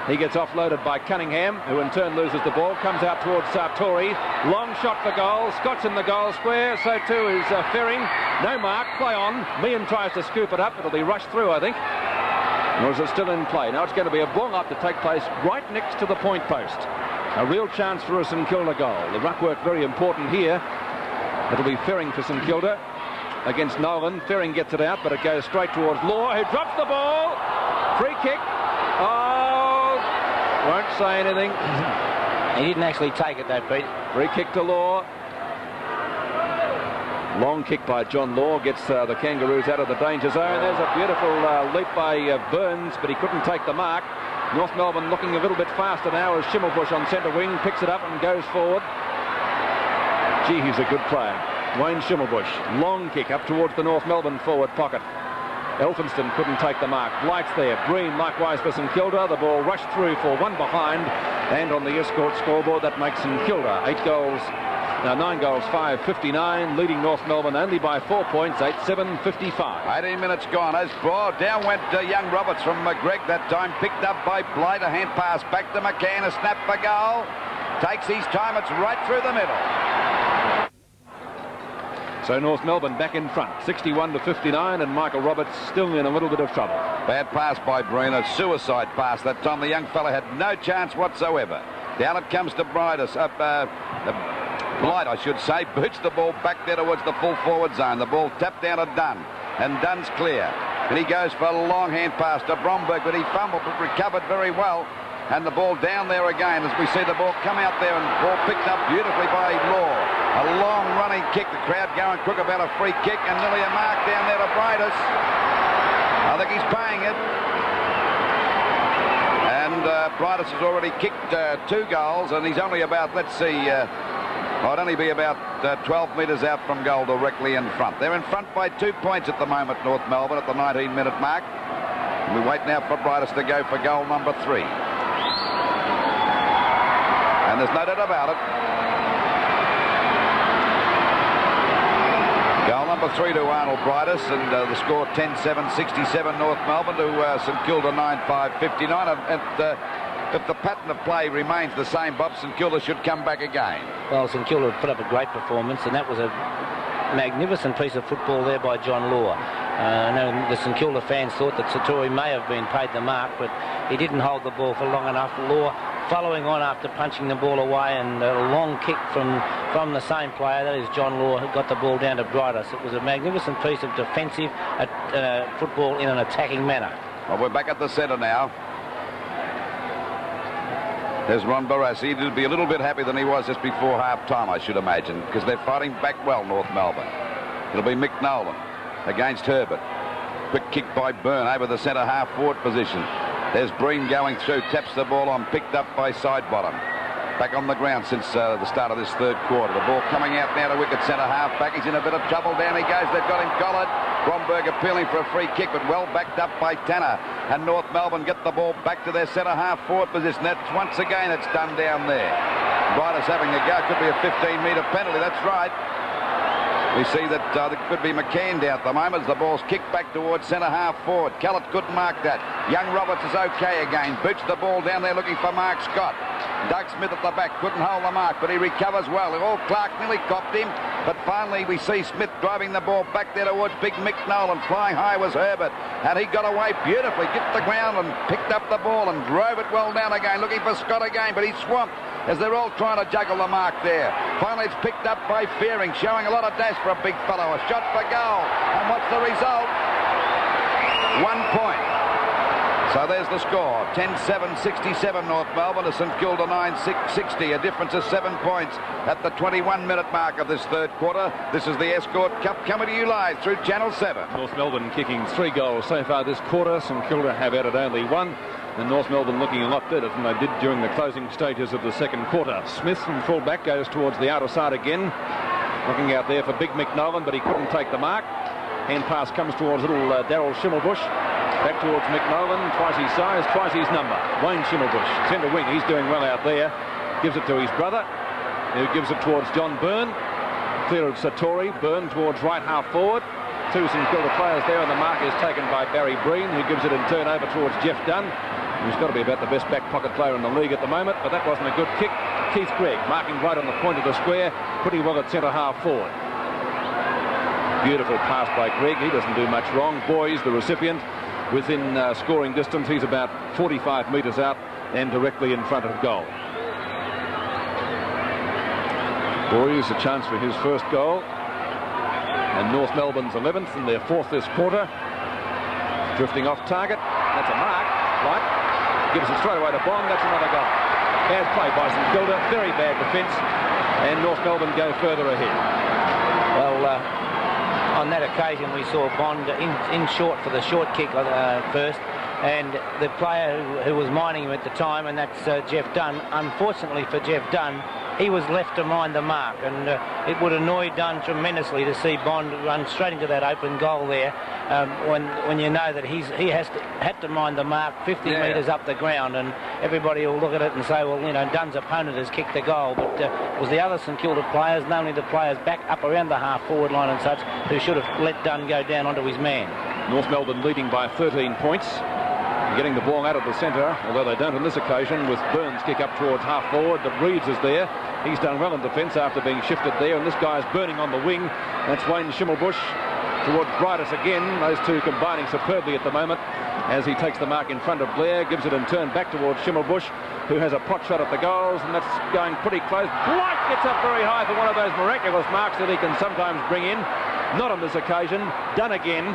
He gets offloaded by Cunningham, who in turn loses the ball. Comes out towards Sartori. Long shot for goal. Scott's in the goal square. So too is Ferring. No mark. Play on. Meehan tries to scoop it up. It'll be rushed through, I think. Or is it still in play? Now it's going to be a ball up to take place right next to the point post. A real chance for a St Kilda goal. The ruck work very important here. It'll be Ferring for St Kilda against Nolan. Ferring gets it out, but it goes straight towards Law, who drops the ball. Free kick. Oh, won't say anything. He didn't actually take it, though, Pete. Free kick to Law. Long kick by John Law gets the Kangaroos out of the danger zone. There's a beautiful leap by Burns, but he couldn't take the mark. North Melbourne looking a little bit faster now as Schimmelbusch on centre wing picks it up and goes forward. Gee, he's a good player. Wayne Schimmelbusch. Long kick up towards the North Melbourne forward pocket. Elphinston couldn't take the mark. Blight's there. Breen likewise for St Kilda. The ball rushed through for one behind. And on the Escort scoreboard, that makes St Kilda 9 goals, 5-59, leading North Melbourne only by 4 points, 8-7-55. 18 minutes gone. As ball down went young Roberts from McGregor that time, picked up by Blight. A hand pass back to McCann. A snap for goal. Takes his time. It's right through the middle. So North Melbourne back in front, 61-59, and Michael Roberts still in a little bit of trouble. Bad pass by Breen. A suicide pass that time. The young fella had no chance whatsoever. Down it comes to Blight, I should say, boots the ball back there towards the full forward zone. The ball tapped down to Dunn, and Dunn's clear. And he goes for a long hand pass to Bromberg, but he fumbled, but recovered very well. And the ball down there again as we see the ball come out there, and ball picked up beautifully by Law. A long running kick, the crowd going quick about a free kick, and nearly a mark down there to Brightus. I think he's paying it. And Brightus has already kicked 2 goals, and he's only about, let's see, I'd only be about 12 metres out from goal directly in front. They're in front by 2 points at the moment, North Melbourne, at the 19-minute mark. And we wait now for Brightus to go for goal number 3. And there's no doubt about it. Goal number 3 to Arnold Brightus, and the score 10-7, 67 North Melbourne to St Kilda 9-5, 59. If the pattern of play remains the same, Bob, St Kilda should come back again. Well, St Kilda put up a great performance, and that was a magnificent piece of football there by John Law. I know the St Kilda fans thought that Sartori may have been paid the mark, but he didn't hold the ball for long enough. Law following on after punching the ball away, and a long kick from the same player, that is John Law, who got the ball down to Brightus. It was a magnificent piece of defensive football in an attacking manner. Well, we're back at the centre now. There's Ron Barassi. He'll be a little bit happier than he was just before half-time, I should imagine, because they're fighting back well, North Melbourne. It'll be Mick Nolan against Herbert. Quick kick by Byrne over the centre half-forward position. There's Breen going through, taps the ball on, picked up by Sidebottom. Back on the ground since the start of this third quarter. The ball coming out now to wicket centre half-back. He's in a bit of trouble. Down he goes. They've got him collared. Bromberg appealing for a free kick, but well backed up by Tanner. And North Melbourne get the ball back to their centre half-forward position. That's once again it's done down there. Brightus having a go. Could be a 15-metre penalty. That's right. We see that it could be McCann down at the moment as the ball's kicked back towards centre half forward. Callett couldn't mark that. Young Roberts is okay again. Boots the ball down there looking for Mark Scott. Doug Smith at the back couldn't hold the mark, but he recovers well. All Clark nearly copped him, but finally we see Smith driving the ball back there towards big Mick Nolan. Flying high was Herbert, and he got away beautifully, get the ground and picked up the ball and drove it well down again, looking for Scott again, but he's swamped as they're all trying to juggle the mark there. Finally it's picked up by Fearing, showing a lot of dash for a big fellow. A shot for goal, and what's the result? 1 point. So there's the score. 10-7-67 North Melbourne to St Kilda 9-6-60. A difference of 7 points at the 21-minute mark of this third quarter. This is the Escort Cup coming to you live through Channel 7. North Melbourne kicking 3 goals so far this quarter. St Kilda have added only 1. And North Melbourne looking a lot better than they did during the closing stages of the second quarter. Smith from full-back goes towards the outer side again. Looking out there for big Mick Nolan, but he couldn't take the mark. Hand pass comes towards little Daryl Schimmelbusch. Back towards Mick Nolan, twice his size, twice his number. Wayne Schimmelbusch, centre wing, he's doing well out there. Gives it to his brother, who gives it towards John Byrne. Clear of Satori, Byrne towards right half forward. 2 St Kilda players there, and the mark is taken by Barry Breen, who gives it in turn over towards Jeff Dunn, who's got to be about the best back pocket player in the league at the moment, but that wasn't a good kick. Keith Gregg marking right on the point of the square, pretty well at centre half forward. Beautiful pass by Gregg. He doesn't do much wrong. Boys, the recipient, within scoring distance. He's about 45 metres out and directly in front of goal. Boys, a chance for his first goal. And North Melbourne's 11th and their 4th this quarter. Drifting off target. That's a mark. Right. Gives it straight away to Bond. That's another goal. Bad play by St Kilda. Very bad defence. And North Melbourne go further ahead. Well, on that occasion we saw Bond in short for the short kick first, and the player who was minding him at the time, and that's Jeff Dunn. Unfortunately for Jeff Dunn, he was left to mind the mark, and it would annoy Dunn tremendously to see Bond run straight into that open goal there, when you know that he had to mind the mark 50 metres up the ground, and everybody will look at it and say, well, you know, Dunn's opponent has kicked the goal, but it was the other St Kilda players, namely the players back up around the half forward line and such, who should have let Dunn go down onto his man. North Melbourne leading by 13 points. Getting the ball out of the centre, although they don't on this occasion, with Burns kick up towards half forward, but Reeves is there. He's done well in defence after being shifted there, and this guy's burning on the wing. That's Wayne Schimmelbusch towards Brightus again. Those two combining superbly at the moment as he takes the mark in front of Blair, gives it in turn back towards Schimmelbusch, who has a pot shot at the goals, and that's going pretty close. Blight gets up very high for one of those miraculous marks that he can sometimes bring in. Not on this occasion. Done again.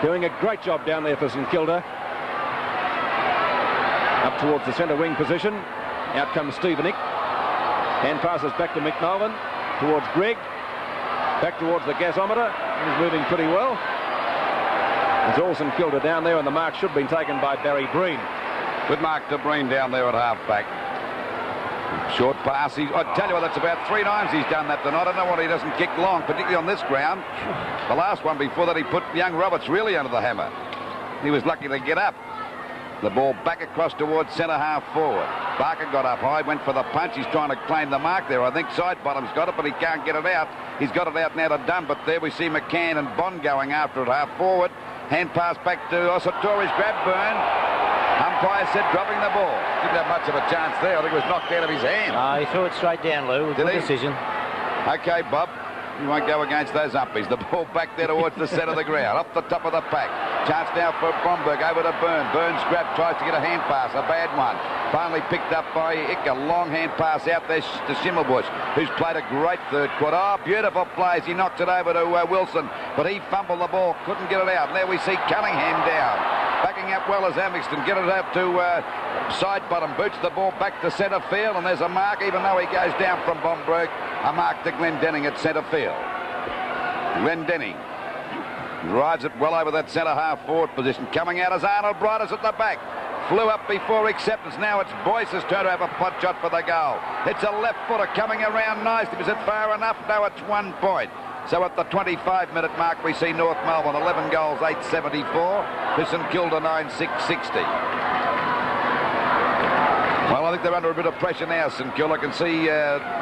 Doing a great job down there for St Kilda. Up towards the centre wing position. Out comes Stevenik. Hand passes back to Mick Nolan. Towards Gregg. Back towards the gasometer. He's moving pretty well. It's all St Kilda down there, and the mark should have been taken by Barry Breen. Good mark to Breen down there at half-back. Short pass. I tell you what, that's about 3 times he's done that tonight. I don't know why he doesn't kick long, particularly on this ground. The last one before that, he put young Roberts really under the hammer. He was lucky to get up. The ball back across towards centre half forward. Barker got up high, went for the punch. He's trying to claim the mark there. I think Sidebottom's got it, but he can't get it out. He's got it out now to Dunn, but there we see McCann and Bond going after it half forward. Hand pass back to Osatori's grab Byrne. Umpire said dropping the ball. Didn't have much of a chance there. I think it was knocked out of his hand. He threw it straight down, Lou. Good decision. Okay, Bob. You won't go against those umpies. The ball back there towards the centre of the ground. Off the top of the pack. Chance now for Bromberg over to Byrne. Byrne's grab, tries to get a hand pass. A bad one. Finally picked up by Ick. A long hand pass out there to Schimmelbusch, who's played a great third quarter. Oh, beautiful plays. He knocked it over to Wilson, but he fumbled the ball. Couldn't get it out. And there we see Cunningham down. Backing up well as Amixton. Get it up to Sidebottom. Boots the ball back to centre field, and there's a mark, even though he goes down from Bromberg. A mark to Glendenning at centre field. Glendenning drives it well over that centre half forward position. Coming out as Arnold Brightus at the back. Flew up before acceptance. Now it's Boyce's turn to have a pot shot for the goal. It's a left footer coming around nicely. Was it far enough? No, it's 1 point. So at the 25-minute mark, we see North Melbourne 11 goals, 874. To St Kilda 9-6-60. Well, I think they're under a bit of pressure now, St Kilda. I can see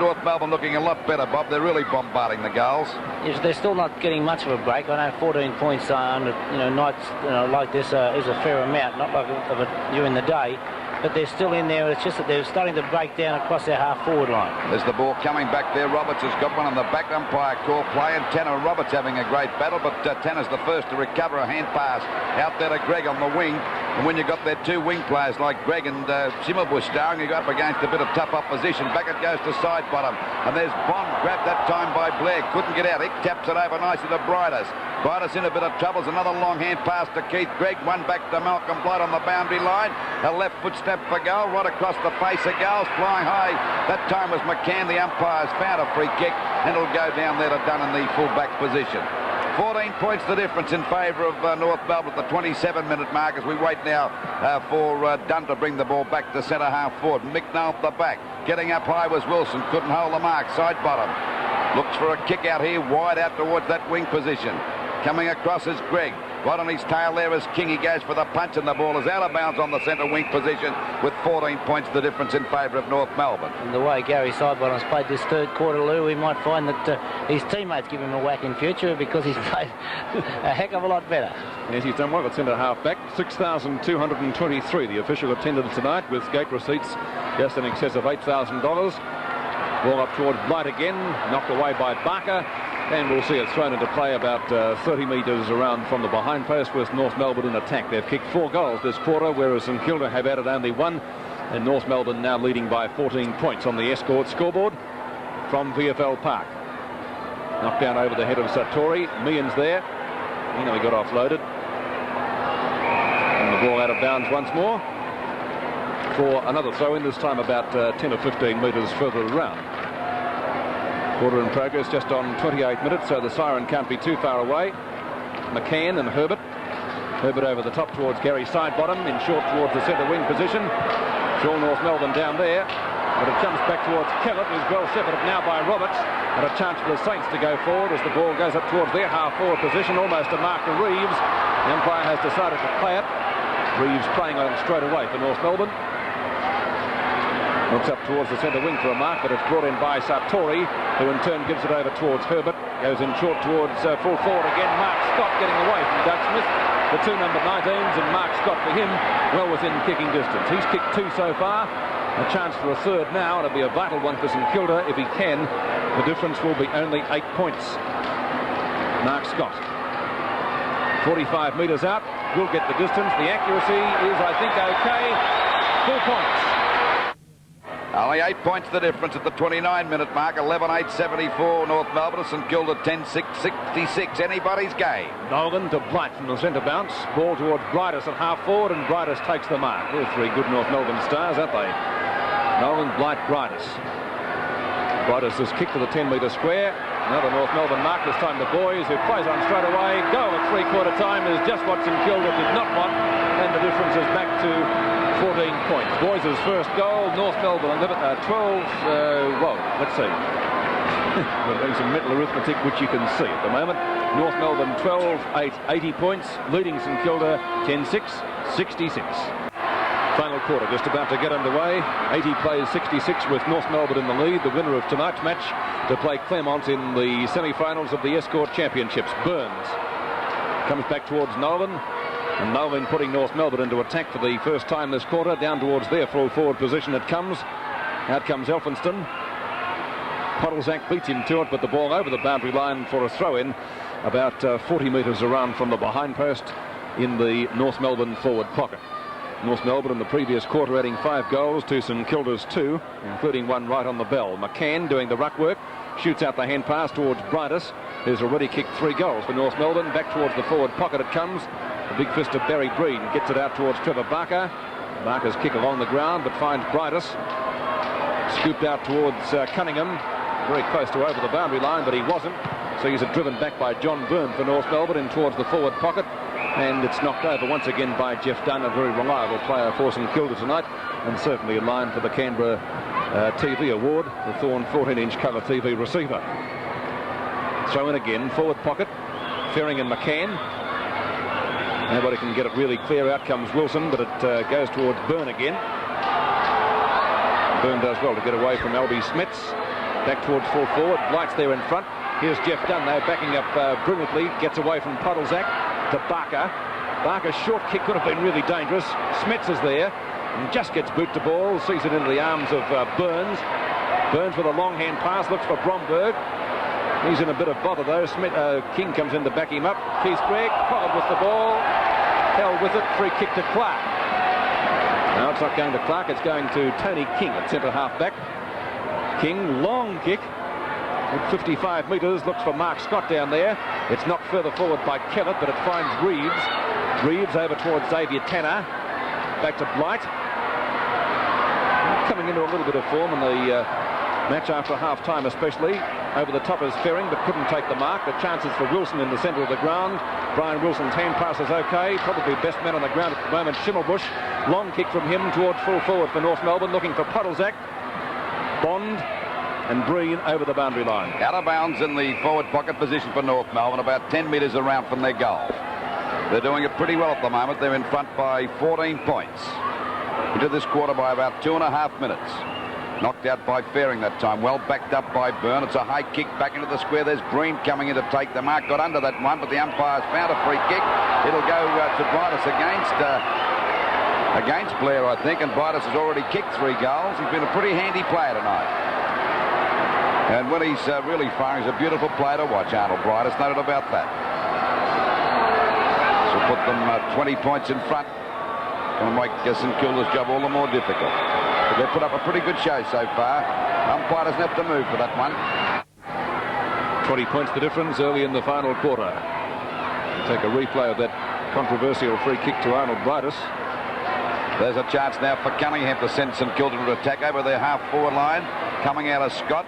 North Melbourne looking a lot better, Bob. They're really bombarding the goals. Yes, they're still not getting much of a break. I know 14 points under nights like this is a fair amount, not like of it during the day. But they're still in there. It's just that they're starting to break down across their half-forward line. There's the ball coming back there. Roberts has got one on the back. Umpire call play, and Tanner and Roberts having a great battle, but Tanner's the first to recover a hand pass out there to Greg on the wing. And when you've got their two wing players like Greg and Zimmerbush starring, you go up against a bit of tough opposition. Back it goes to side bottom. And there's Bond, grabbed that time by Blair. Couldn't get out. He taps it over nicely to Bridus. Bridus in a bit of trouble. Another long hand pass to Keith Gregg. One back to Malcolm Blight on the boundary line. A left foot step for goal, right across the face of goals, flying high. That time was McCann. The umpires found a free kick, and it'll go down there to Dunn in the full-back position. 14 points the difference in favour of North Melbourne at the 27-minute mark as we wait now for Dunn to bring the ball back to centre half forward. McNall at the back. Getting up high was Wilson. Couldn't hold the mark. Side bottom. Looks for a kick out here, wide out towards that wing position. Coming across is Greg. Right on his tail there is King. He goes for the punch, and the ball is out of bounds on the centre wing position with 14 points the difference in favour of North Melbourne. And the way Gary Sidebottom's played this third quarter, Lou, we might find that his teammates give him a whack in future because he's played a heck of a lot better. Yes, he's done well at centre half back. 6,223 the official attended tonight, with gate receipts just in excess of $8,000. Ball up towards Blight again, knocked away by Barker. And we'll see it thrown into play about 30 metres around from the behind post with North Melbourne in attack. They've kicked 4 goals this quarter, whereas St Kilda have added only 1. And North Melbourne now leading by 14 points on the Escort scoreboard from VFL Park. Knocked down over the head of Sartori. Meehan's there. He got offloaded. And the ball out of bounds once more for another throw-in, this time about 10 or 15 metres further around. Quarter in progress, just on 28 minutes, so the siren can't be too far away. McCann and Herbert. Herbert over the top towards Gary Sidebottom, in short towards the centre wing position. Shaw North Melbourne down there, but it comes back towards Kellett, who's well shepherded now by Roberts, and a chance for the Saints to go forward as the ball goes up towards their half-forward position, almost to mark the Reeves. The umpire has decided to play it. Reeves playing on it straight away for North Melbourne. Looks up towards the centre wing for a mark, but it's brought in by Sartori, who in turn gives it over towards Herbert. Goes in short towards full forward again. Mark Scott getting away from Doug Smith. The 2 number 19s, and Mark Scott for him well within kicking distance. He's kicked 2 so far. A chance for a third now, and it'll be a vital one for St Kilda if he can. The difference will be only 8 points. Mark Scott. 45 metres out. Will get the distance. The accuracy is, I think, okay. 4 points. Only 8 points the difference at the 29-minute mark. 11-8-74 North Melbourne. St Kilda 10-6-66. Anybody's game. Nolan to Blight from the centre bounce. Ball towards Bridus at half forward, and Bridus takes the mark. All 3 good North Melbourne stars, aren't they? Nolan, Blight, Bridus. Bridus has kicked to the 10-metre square. Another North Melbourne mark, this time the boys, who plays on straight away. Goal at 3/4 time is just what St Kilda did not want, and the difference is back to 14 points. Boys' first goal, North Melbourne 12, let's see. We're doing some mental arithmetic, which you can see at the moment. North Melbourne 12-8, 80 points, leading St Kilda 10-6, 66. Final quarter just about to get underway. 80 plays 66 with North Melbourne in the lead. The winner of tonight's match to play Claremont in the semi-finals of the Escort Championships. Burns comes back towards Nolan. And Nolan putting North Melbourne into attack for the first time this quarter. Down towards their full forward position it comes. Out comes Elphinston. Podolzak beats him to it, but the ball over the boundary line for a throw-in about 40 metres around from the behind post in the North Melbourne forward pocket. North Melbourne in the previous quarter adding 5 goals to St Kilda's 2, including 1 right on the bell. McCann doing the ruck work, shoots out the hand pass towards Bridus, who's already kicked 3 goals for North Melbourne. Back towards the forward pocket it comes. The big fist of Barry Breen gets it out towards Trevor Barker. Barker's kick along the ground, but finds Bridus. Scooped out towards Cunningham, very close to over the boundary line, but he wasn't. So he's driven back by John Byrne for North Melbourne in towards the forward pocket. And it's knocked over once again by Jeff Dunn, a very reliable player for St Kilda tonight, and certainly in line for the Canberra TV award, the Thorn 14-inch colour TV receiver. Throw in again, forward pocket, Ferring and McCann. Nobody can get it really clear. Out comes Wilson, but it goes towards Byrne again. Byrne does well to get away from Albie Smits. Back towards full forward. Blight's there in front. Here's Jeff Dunn now backing up brilliantly. Gets away from Puddlesack to Barker. Barker's short kick could have been really dangerous. Smits is there and just gets boot to ball. Sees it into the arms of Burns. Burns with a long hand pass. Looks for Bromberg. He's in a bit of bother though. King comes in to back him up. Keith Gregg followed with the ball. Held with it. Free kick to Clark. No, it's not going to Clark. It's going to Tony King at centre half back. King, long kick at 55 metres, looks for Mark Scott down there. It's knocked further forward by Kellett, but it finds Reeves. Reeves over towards Xavier Tanner. Back to Blight. Coming into a little bit of form in the match after half-time especially. Over the top is Ferring, but couldn't take the mark. The chances for Wilson in the centre of the ground. Brian Wilson's hand pass is okay. Probably best man on the ground at the moment, Schimmelbusch. Long kick from him towards full forward for North Melbourne, looking for Puddlesack. Bond and Breen over the boundary line. Out of bounds in the forward pocket position for North Melbourne, about 10 metres around from their goal. They're doing it pretty well at the moment. They're in front by 14 points. Into this quarter by about 2.5 minutes. Knocked out by Ferring that time. Well backed up by Byrne. It's a high kick back into the square. There's Breen coming in to take the mark. Got under that one, but the umpire's found a free kick. It'll go to Brightus against Blair, I think, and Brightus has already kicked 3 goals. He's been a pretty handy player tonight. And when he's really firing, he's a beautiful player to watch, Arnold Brightus, no doubt about that. This will put them 20 points in front. Going to make St. Kilda's job all the more difficult. But they've put up a pretty good show so far. Umpire doesn't have to move for that one. 20 points the difference early in the final quarter. We'll take a replay of that controversial free kick to Arnold Brightus. There's a chance now for Cunningham to send St. Kilda to attack over their half-forward line. Coming out of Scott.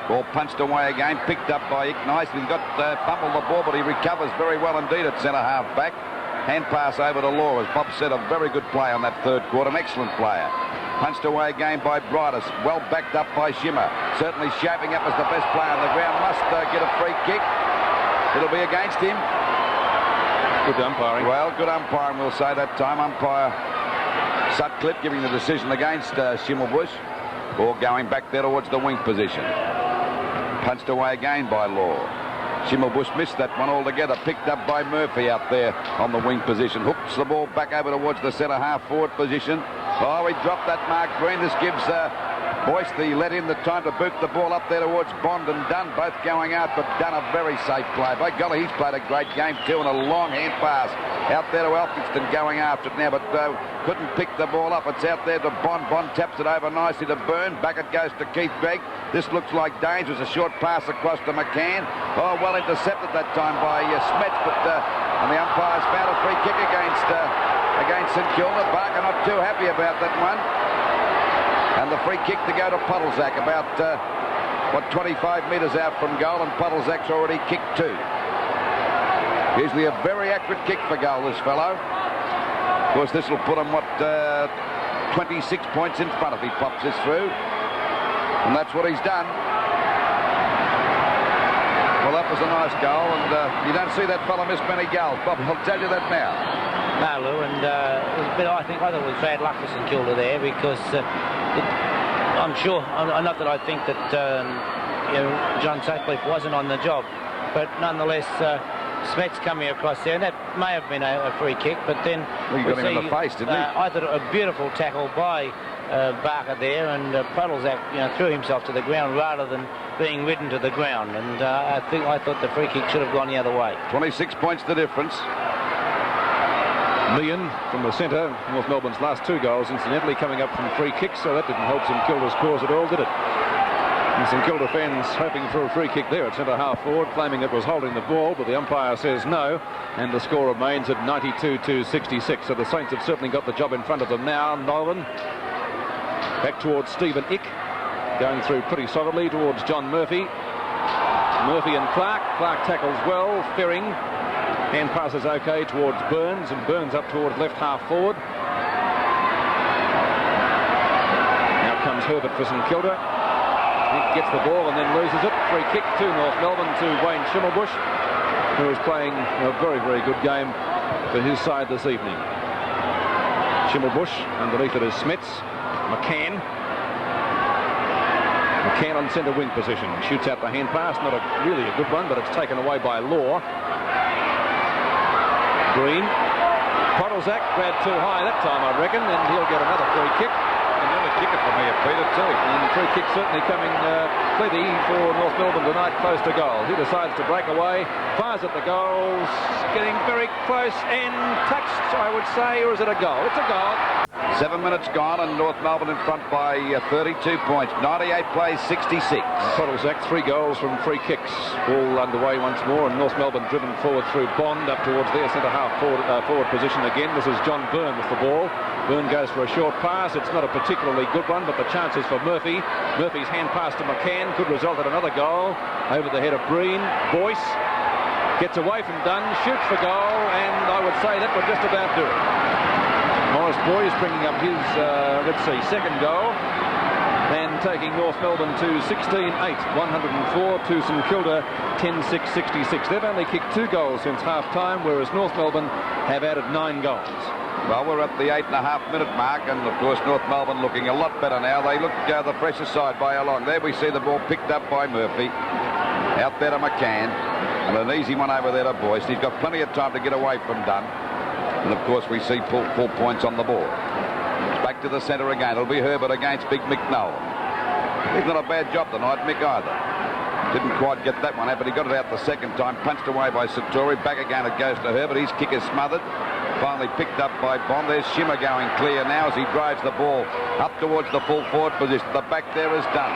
Ball punched away again, picked up by Icknice. He's got fumbled the ball, but he recovers very well indeed at centre half-back. Hand pass over to Law. As Bob said, a very good play on that third quarter. An excellent player. Punched away again by Brightus. Well backed up by Schimmer. Certainly shaping up as the best player on the ground. Must get a free kick. It'll be against him. Good umpiring. Well, good umpiring, we'll say that time. Umpire Sutcliffe giving the decision against Schimmelbusch. Ball going back there towards the wing position. Punched away again by Law. Schimmelbusch missed that one altogether. Picked up by Murphy out there on the wing position. Hooks the ball back over towards the centre half forward position. Oh, he dropped that mark. Green. This gives Boyce let in the time to boot the ball up there towards Bond and Dunn, both going out, but Dunn a very safe play. By golly, he's played a great game too, and a long hand pass out there to Elphinston going after it now, but couldn't pick the ball up. It's out there to Bond. Bond taps it over nicely to Byrne. Back it goes to Keith Gregg. This looks like danger. A short pass across to McCann. Oh, well intercepted that time by Smets, but and the umpire's found a free kick against St. Kilda. Barker not too happy about that one. And the free kick to go to Puddlesack about, 25 metres out from goal, and Puddlesack's already kicked 2. Usually a very accurate kick for goal, this fellow. Of course, this will put him, 26 points in front if he pops this through. And that's what he's done. Well, that was a nice goal, and you don't see that fellow miss many goals, Bob. I'll tell you that now. No, Lou, and it was a bit, I thought it was bad luck for St. Kilda there, because I'm sure, not that I think that John Sutcliffe wasn't on the job, but nonetheless, Smets coming across there, and that may have been a free kick, but then well, you got him in the face, didn't he? I thought a beautiful tackle by Barker there, and Puddlesack threw himself to the ground rather than being ridden to the ground, and I thought the free kick should have gone the other way. 26 points the difference. Meehan from the centre, North Melbourne's last 2 goals incidentally coming up from free kicks, so that didn't help St. Kilda's cause at all, did it? And St. Kilda fans hoping for a free kick there at centre half forward, claiming it was holding the ball, but the umpire says no, and the score remains at 92-66. So the Saints have certainly got the job in front of them now. Nolan back towards Stephen Ick, going through pretty solidly towards John Murphy. Murphy and Clark. Clark tackles well. Ferring. Hand passes okay towards Burns, and Burns up towards left half forward. Now comes Herbert for St. Kilda. He gets the ball and then loses it. Free kick to North Melbourne to Wayne Schimmelbusch, who is playing a very, very good game for his side this evening. Schimmelbusch, underneath it is Smets. McCann McCann on centre wing position. Shoots out the hand pass. Not really a good one, but it's taken away by Law. Green. Podolzak grabbed too high that time, I reckon, and he'll get another free kick. Another kicker for me, Peter, too. And free kick certainly coming plenty for North Melbourne tonight, close to goal. He decides to break away, fires at the goals, getting very close and touched, I would say, or is it a goal? It's a goal. 7 minutes gone and North Melbourne in front by 32 points. 98 plays 66. Podolzak, 3 goals from free kicks. Ball underway once more, and North Melbourne driven forward through Bond up towards their centre-half forward position again. This is John Byrne with the ball. Byrne goes for a short pass. It's not a particularly good one, but the chance is for Murphy. Murphy's hand pass to McCann could result in another goal. Over the head of Breen. Boyce gets away from Dunn, shoots for goal, and I would say that would just about do it. Morris Boyce bringing up his, second goal, and taking North Melbourne to 16-8, 104 to St Kilda, 10-6, 66. They've only kicked 2 goals since half-time, whereas North Melbourne have added 9 goals. Well, we're at the 8.5-minute mark, and of course North Melbourne looking a lot better now. They look the fresher side by a long. There we see the ball picked up by Murphy. Out there to McCann, and an easy one over there to Boyce. He's got plenty of time to get away from Dunn. And of course we see full points on the board. Back to the centre again. It'll be Herbert against Big Mick Nolan. He's not a bad job tonight, Mick, either. Didn't quite get that one out, but he got it out the second time. Punched away by Satori. Back again it goes to Herbert. His kick is smothered. Finally picked up by Bond. There's Shimmer going clear now as he drives the ball up towards the full forward position. The back there is done.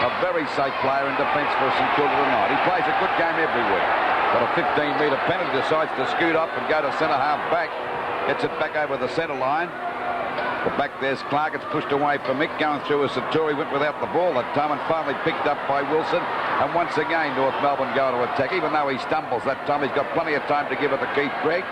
A very safe player in defence for St Kilda tonight. He plays a good game every week. Got a 15-metre penalty, decides to scoot up and go to centre-half back. Gets it back over the centre line. But back there's Clark. It's pushed away for Mick. Going through as Satori went without the ball that time and finally picked up by Wilson. And once again, North Melbourne go to attack. Even though he stumbles that time, he's got plenty of time to give it to Keith Gregg.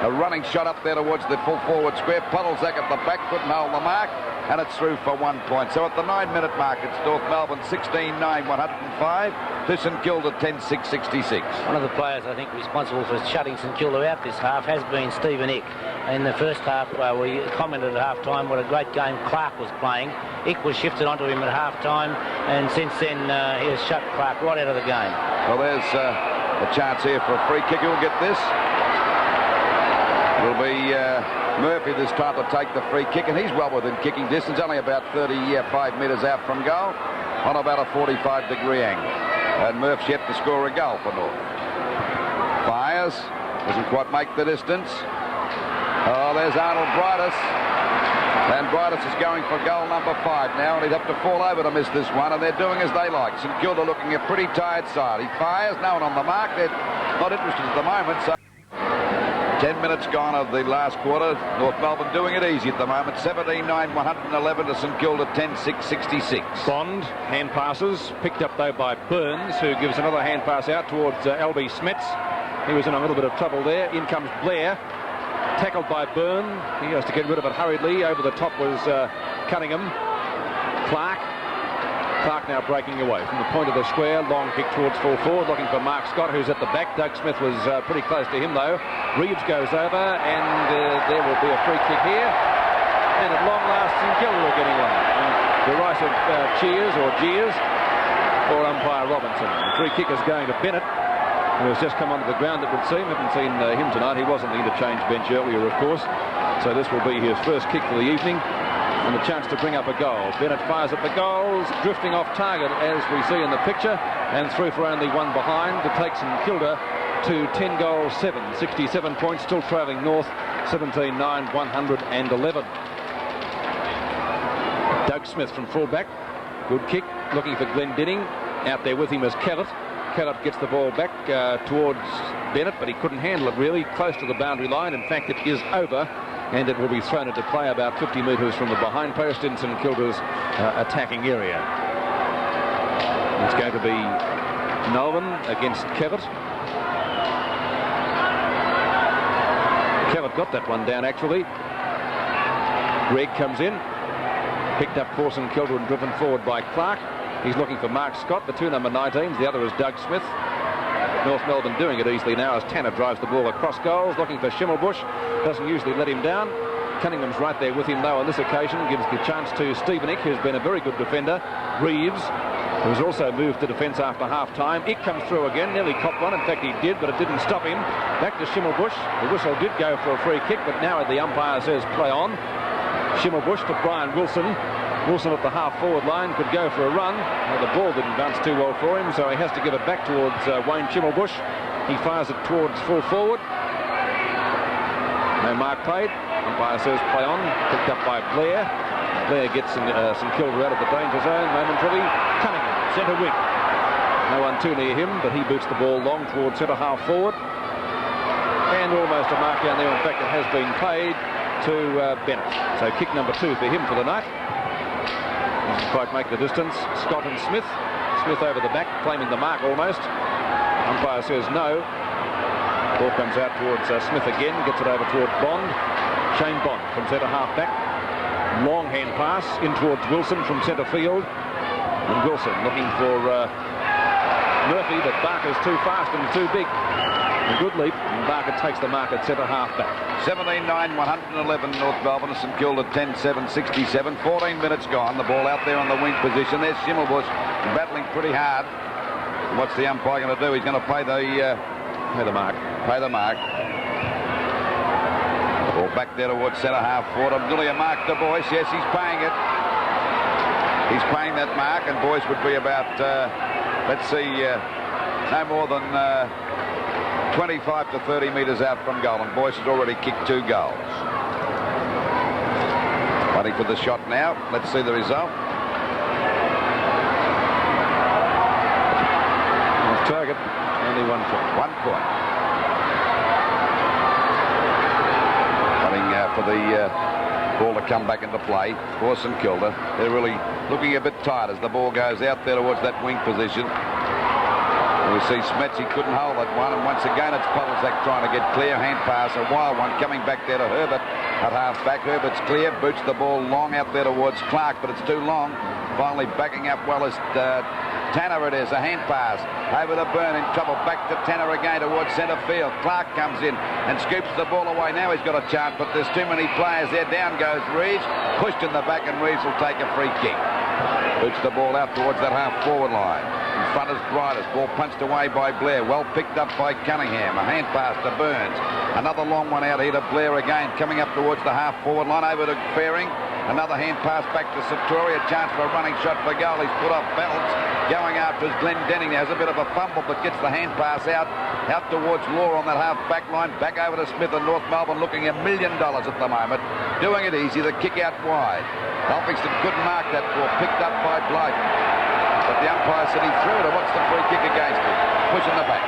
A running shot up there towards the full forward square. Podolzak at the back, couldn't hold the mark. And it's through for 1 point. So at the 9-minute mark, it's North Melbourne 16-9, 105 to St Kilda 10-6, 66. One of the players I think responsible for shutting St Kilda out this half has been Stephen Ick. In the first half, we commented at half-time what a great game Clark was playing. Ick was shifted onto him at half-time, and since then he has shut Clark right out of the game. Well, there's a chance here for a free kick. Who'll get this? It'll be Murphy this time to take the free kick, and he's well within kicking distance, only about 35 metres out from goal, on about a 45-degree angle. And Murph's yet to score a goal for North. Fires, doesn't quite make the distance. Oh, there's Arnold Brightus. And Brightus is going for goal number 5 now, and he'd have to fall over to miss this one, and they're doing as they like. St Kilda looking a pretty tired side. He fires, no one on the mark. They're not interested at the moment, so 10 minutes gone of the last quarter. North Melbourne doing it easy at the moment. 17-9, 111 to St Kilda, 10-6, 66. Bond, hand passes, picked up though by Burns, who gives another hand pass out towards Albie Smets. He was in a little bit of trouble there. In comes Blair, tackled by Byrne. He has to get rid of it hurriedly. Over the top was Cunningham. Clark now breaking away from the point of the square. Long kick towards full forward, looking for Mark Scott, who's at the back. Doug Smith was pretty close to him, though. Reeves goes over, and there will be a free kick here. And at long last, St Kilda are getting one. Derisive cheers or jeers for umpire Robinson. The free kick is going to Bennett, who has just come onto the ground, it would seem. Haven't seen him tonight. He was on the interchange bench earlier, of course. So this will be his first kick for the evening, and the chance to bring up a goal. Bennett fires at the goals, drifting off target as we see in the picture, and through for only one behind to take St Kilda to 10 goals 7, 67 points, still trailing North 17-9, 111. Doug Smith from fullback, good kick, looking for Glendinning. Out there with him is Kellett. Kellett gets the ball back towards Bennett, but he couldn't handle it really, close to the boundary line. In fact, it is over, and it will be thrown into play about 50 metres from the behind post in St Kilda's attacking area. It's going to be Nolan against Kellett. Kellett got that one down, actually. Gregg comes in, picked up for St Kilda and driven forward by Clark. He's looking for Mark Scott, the 2 number 19s. The other is Doug Smith. North Melbourne doing it easily now as Tanner drives the ball across goals, looking for Schimmelbusch. Doesn't usually let him down. Cunningham's right there with him, though, on this occasion. Gives the chance to Stephen Ick, who's been a very good defender. Reeves He was also moved to defence after half-time. It comes through again, nearly copped one. In fact, he did, but it didn't stop him. Back to Schimmelbusch. The whistle did go for a free kick, but now the umpire says play on. Schimmelbusch to Brian Wilson. Wilson at the half-forward line could go for a run. Well, the ball didn't bounce too well for him, so he has to give it back towards Wayne Schimmelbusch. He fires it towards full forward. No mark paid. Umpire says play on. Picked up by Blair. Blair gets St Kilda out of the danger zone momentarily. Cunningham, centre wing. No one too near him, but he boots the ball long towards centre half forward. And almost a mark down there. In fact, it has been paid to Bennett. So kick number 2 for him for the night. Doesn't quite make the distance. Scott and Smith. Smith over the back, claiming the mark almost. Umpire says no. Ball comes out towards Smith again. Gets it over towards Bond. Shane Bond from centre half back. Long hand pass in towards Wilson from centre field. And Wilson looking for Murphy, but Barker's too fast and too big. A good leap, and Barker takes the mark at centre half back. 17-9, 111 North Melbourne. St Kilda 10-7, 67. 14 minutes gone. The ball out there on the wing position. There's Schimmelbusch battling pretty hard. What's the umpire going to do? He's going to pay the mark. Pay the mark. Ball back there towards centre half forward. Really a mark to Boyce. Yes, he's paying it. He's paying that mark, and Boyce would be about, let's see, no more than 25 to 30 metres out from goal, and Boyce has already kicked 2 goals. Waiting for the shot now. Let's see the result. Off target, only 1 point. 1 point. Waiting for the ball to come back into play for St Kilda. They're really looking a bit tight as the ball goes out there towards that wing position. We see Smets, he couldn't hold that one, and once again it's Polzak trying to get clear. Hand pass, a wild one coming back there to Herbert at half back. Herbert's clear, boots the ball long out there towards Clark, but it's too long. Finally backing up well as Tanner it is, a hand pass over to Byrne, in trouble, back to Tanner again towards centre field. Clark comes in and scoops the ball away. Now he's got a chance, but there's too many players there. Down goes Reeves, pushed in the back, and Reeves will take a free kick. Boots the ball out towards that half forward line. In front is Briders. Ball punched away by Blair. Well picked up by Cunningham. A hand pass to Burns. Another long one out here to Blair again. Coming up towards the half forward line over to Fairing. Another hand pass back to Sartori. A chance for a running shot for goal. He's put off balance. Going after is Glenn Denning. There's a bit of a fumble, but gets the hand pass out towards Law on that half back line. Back over to Smith, and North Melbourne looking $1 million at the moment. Doing it easy. The kick out wide. Elphingston couldn't mark that ball. Picked up by Blythe. But the umpire said he threw it. What's the free kick against him? Pushing the back.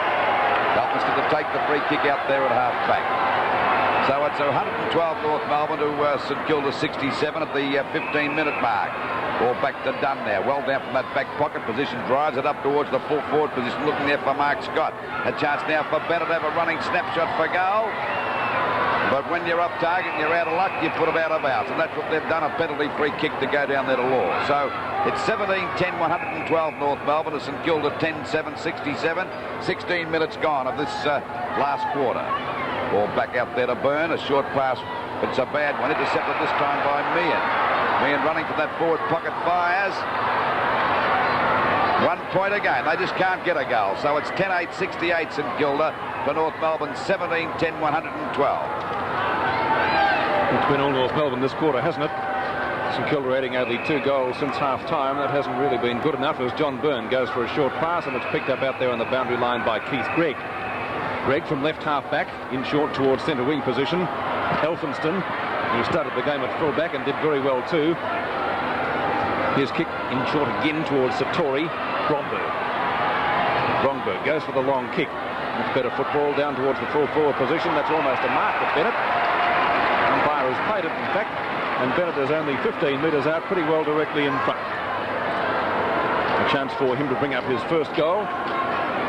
Elphingston to take the free kick out there at half back. So it's 112 North Melbourne to St Kilda 67 at the 15-minute mark. Ball back to Dunn now. Well down from that back pocket position. Drives it up towards the full forward position. Looking there for Mark Scott. A chance now for Bennett to have a running snapshot for goal. But when you're off target and you're out of luck, you put it out of bounds. And that's what they've done, a penalty free kick to go down there to Law. So it's 17-10, 112 North Melbourne to St Kilda 10-7, 67. 16 minutes gone of this last quarter. Ball back out there to Byrne. A short pass, but it's a bad one. Intercepted this time by Meehan. Meehan running for that forward pocket, fires. 1 point again. They just can't get a goal. So it's 10-8, 68 St Kilda for North Melbourne, 17-10, 112. It's been all North Melbourne this quarter, hasn't it? St Kilda adding only 2 goals since half-time. That hasn't really been good enough as John Byrne goes for a short pass, and it's picked up out there on the boundary line by Keith Gregg. Gregg from left half-back, in short towards centre wing position. Elphinston, who started the game at full-back and did very well too. His kick in short again towards Sartori. Bromberg goes for the long kick. Much better football down towards the full forward position. That's almost a mark for Bennett. Umpire has played it, in fact, and Bennett is only 15 metres out, pretty well directly in front. A chance for him to bring up his first goal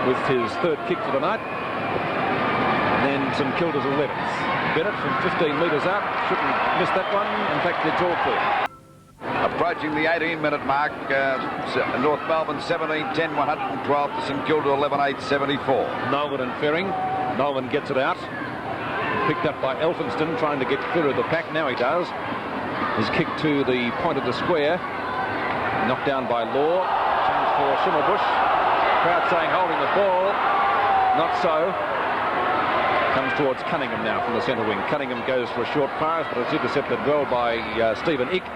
with his 3rd kick for the night. And then St Kilda's 11th. Bennett from 15 metres out, shouldn't miss that one. In fact, it's all clear. Approaching the 18-minute mark, North Melbourne 17-10, 112 to St Kilda 11-8, 74. Nolan and Ferring. Nolan gets it out. Picked up by Elphinston, trying to get clear of the pack. Now he does. His kick to the point of the square. Knocked down by Law. Chance for Schimmelbusch. Crowd saying holding the ball. Not so. Comes towards Cunningham now from the centre wing. Cunningham goes for a short pass, but it's intercepted well by Stephen Ick.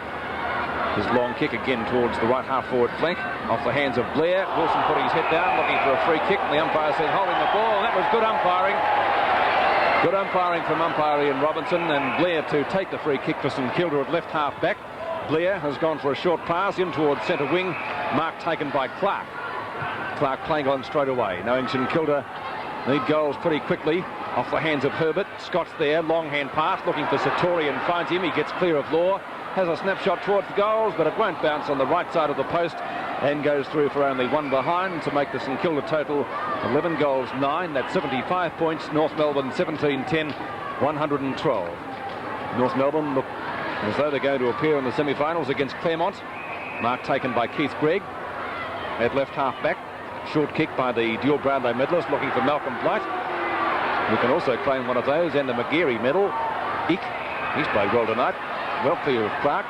His long kick again towards the right half forward flank. Off the hands of Blair. Wilson put his head down, looking for a free kick. And the umpire said holding the ball. And that was good umpiring. Good umpiring from umpire Ian Robinson, and Blair to take the free kick for St Kilda at left half back. Blair has gone for a short pass in towards centre wing. Mark taken by Clark. Clark playing on straight away, knowing St Kilda need goals pretty quickly. Off the hands of Herbert. Scott's there, long hand pass, looking for Sartori and finds him. He gets clear of Law. Has a snapshot towards the goals, but it won't bounce on the right side of the post and goes through for only one behind to make the St Kilda total 11 goals 9. That's 75 points. North Melbourne 17-10, 112. North Melbourne look as though they're going to appear in the semi-finals against Claremont. Mark taken by Keith Gregg at left half back. Short kick by the dual Brownlow medalist, looking for Malcolm Blight, who can also claim one of those, and the McGeary medal. Ick, he's played well tonight. Well clear of Clark.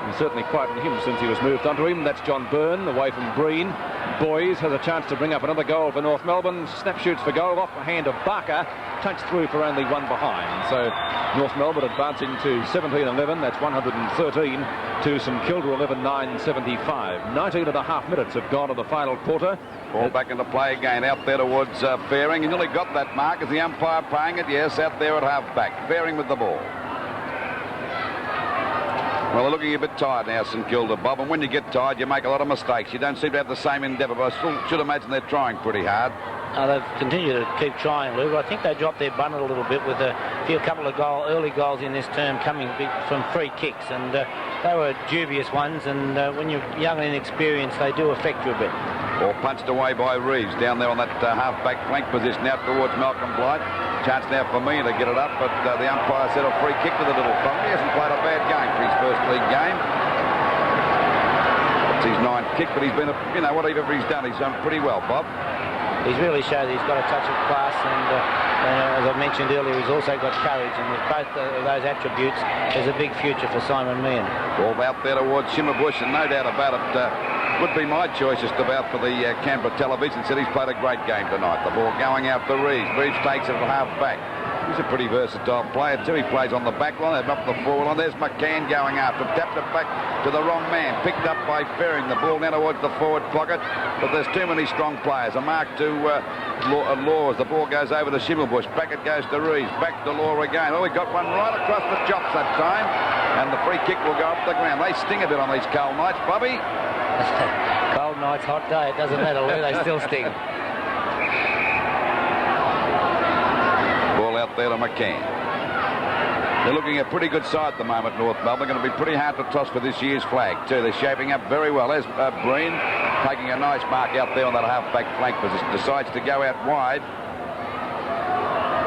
He's certainly quietened him since he was moved onto him. That's John Byrne away from Breen. Boys has a chance to bring up another goal for North Melbourne. Snap shoots for goal off the hand of Barker. Touched through for only one behind. So North Melbourne advancing to 17-11. That's 113 to St Kilda 11-9, 75. 19 and a half minutes have gone to the final quarter. Ball back into play again, out there towards Fairing. He nearly got that mark. Is the umpire paying it? Yes, out there at half back. Fairing with the ball. Well, they're looking a bit tired now, St Kilda, Bob, and when you get tired, you make a lot of mistakes. You don't seem to have the same endeavour, but I still should imagine they're trying pretty hard. They've continued to keep trying, Lou. I think they dropped their bun a little bit with a couple of early goals in this term coming from free kicks, and they were dubious ones, and when you're young and inexperienced, they do affect you a bit. Or punched away by Reeves down there on that half-back flank position out towards Malcolm Blight. Chance now for me to get it up, but the umpire said a free kick to the little fella. He hasn't played a bad game for his first league game. It's his 9th kick, but he's been, whatever he's done, he's done pretty well, Bob. He's really showed he's got a touch of class, and as I mentioned earlier, he's also got courage, and with both of those attributes, there's a big future for Simon Meehan. Ball out there towards Schimmelbusch, and no doubt about it, would be my choice just about for the Canberra television. Said he's played a great game tonight. The ball going out to Reeves. Reeves takes it at half back. He's a pretty versatile player too. He plays on the back line, up the forward line. There's McCann going after him. Tapped it back to the wrong man. Picked up by Fairing. The ball now towards the forward pocket. But there's too many strong players. A mark to Law as the ball goes over to Schimmelbusch. Back it goes to Reeves. Back to Law again. Oh, he got one right across the chops that time. And the free kick will go up the ground. They sting a bit on these cold nights, Bobby. Cold nights, hot day, it doesn't matter, Lou, they still sting. Ball out there to McCann. They're looking a pretty good side at the moment, North Melbourne. Going to be pretty hard to toss for this year's flag, too. They're shaping up very well. There's Breen taking a nice mark out there on that half-back flank position. Decides to go out wide.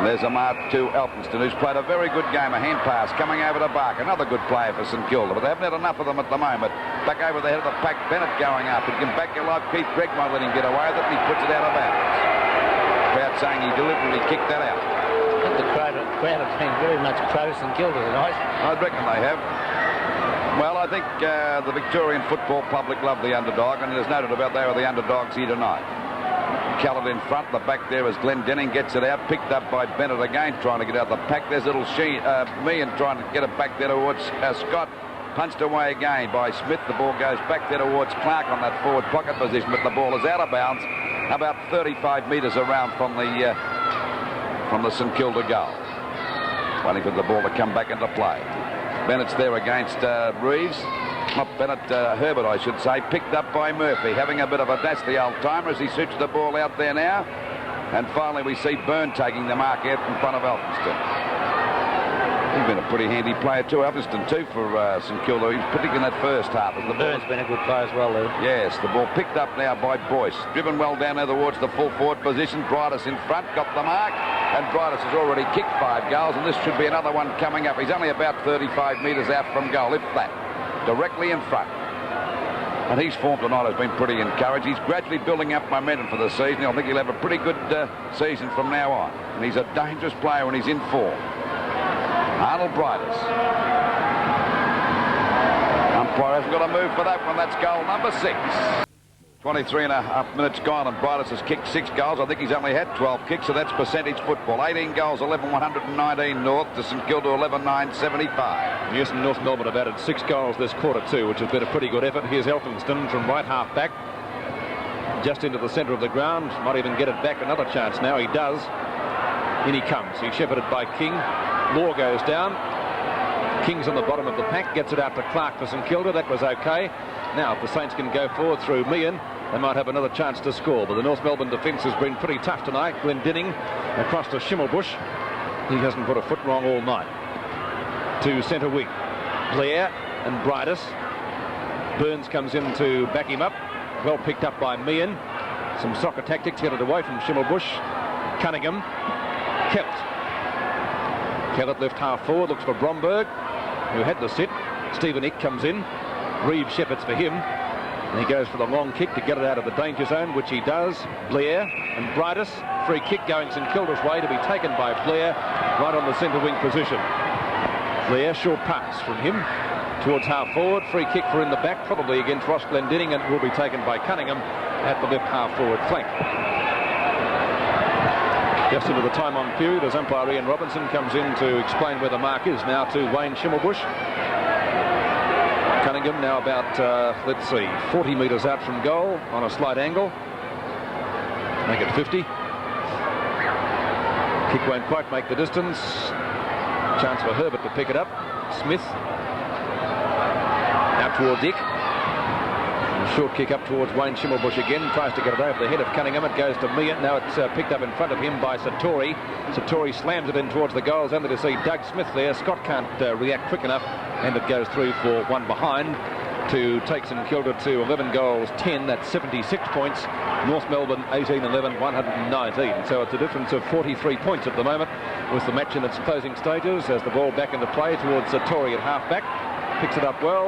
There's a mark to Elphinston, who's played a very good game. A hand pass coming over to Barker. Another good player for St Kilda, but they haven't had enough of them at the moment. Back over the head of the pack. Bennett going up. He can back your life. Keith Gregg might let him get away with it, and he puts it out of bounds. Crowd saying he deliberately kicked that out. I think the crowd have been very much pro St Kilda tonight. I reckon they have. Well, I think the Victorian football public love the underdog, and there's no doubt about they were the underdogs here tonight. Callard in front. The back there is Glenn Denning. Gets it out. Picked up by Bennett again, trying to get out the pack. There's little Meehan trying to get it back there towards Scott. Punched away again by Smith. The ball goes back there towards Clark on that forward pocket position, but the ball is out of bounds about 35 metres around from the St Kilda goal. Waiting for the ball to come back into play. Bennett's there against Reeves. Not Bennett, Herbert, I should say. Picked up by Murphy, having a bit of a dash, the old-timer, as he shoots the ball out there now. And finally, we see Byrne taking the mark out in front of Elphinston. He's been a pretty handy player too, Elphinston too, for St Kilda. He's particularly in that first half. Byrne's been a good player as well, Lou. Yes, the ball picked up now by Boyce. Driven well down there towards the full forward position. Brightus in front, got the mark. And Brightus has already kicked 5 goals, and this should be another one coming up. He's only about 35 metres out from goal, if that. Directly in front. And his form tonight has been pretty encouraging. He's gradually building up momentum for the season. I think he'll have a pretty good season from now on. And he's a dangerous player when he's in form. Arnold Brightus. Umpire hasn't got a move for that one. That's goal number 6. 23 and a half minutes gone, and Bridus has kicked 6 goals. I think he's only had 12 kicks, so that's percentage football. 18 goals, 11,119 North to St Kilda, 11,975. Yes, and North Melbourne have added 6 goals this quarter too, which has been a pretty good effort. Here's Elphinston from right half back, just into the centre of the ground. Might even get it back. Another chance now. He does. In he comes. He's shepherded by King. Law goes down. King's on the bottom of the pack. Gets it out to Clark for St Kilda. That was okay. Now, if the Saints can go forward through Meehan, they might have another chance to score. But the North Melbourne defence has been pretty tough tonight. Glendinning across to Schimmelbusch. He hasn't put a foot wrong all night. To centre wing. Blair and Bridus. Burns comes in to back him up. Well picked up by Meehan. Some soccer tactics. Get it away from Schimmelbusch. Cunningham. Kellett left half forward. Looks for Bromberg, who had the sit. Stephen Ick comes in. Reeves shepherds for him. And he goes for the long kick to get it out of the danger zone, which he does. Blair and Bridus. Free kick going St Kilda's way, to be taken by Blair right on the centre wing position. Blair, short pass from him towards half forward. Free kick for in the back, probably against Ross Glendinning, and will be taken by Cunningham at the left half forward flank. Just into the time on period as umpire Ian Robinson comes in to explain where the mark is now to Wayne Schimmelbusch. Cunningham now about, let's see, 40 metres out from goal on a slight angle. Make it 50. Kick won't quite make the distance. Chance for Herbert to pick it up. Smith out towards Dick. Short kick up towards Wayne Schimmelbusch again. Tries to get it over the head of Cunningham. It goes to Meehan. Now it's picked up in front of him by Satori. Satori slams it in towards the goals. Only to see Doug Smith there. Scott can't react quick enough. And it goes through for one behind to take St Kilda to 11 goals, 10. That's 76 points. North Melbourne 18-11, 119. So it's a difference of 43 points at the moment, with the match in its closing stages as the ball back into play towards Satori at half-back. Picks it up well,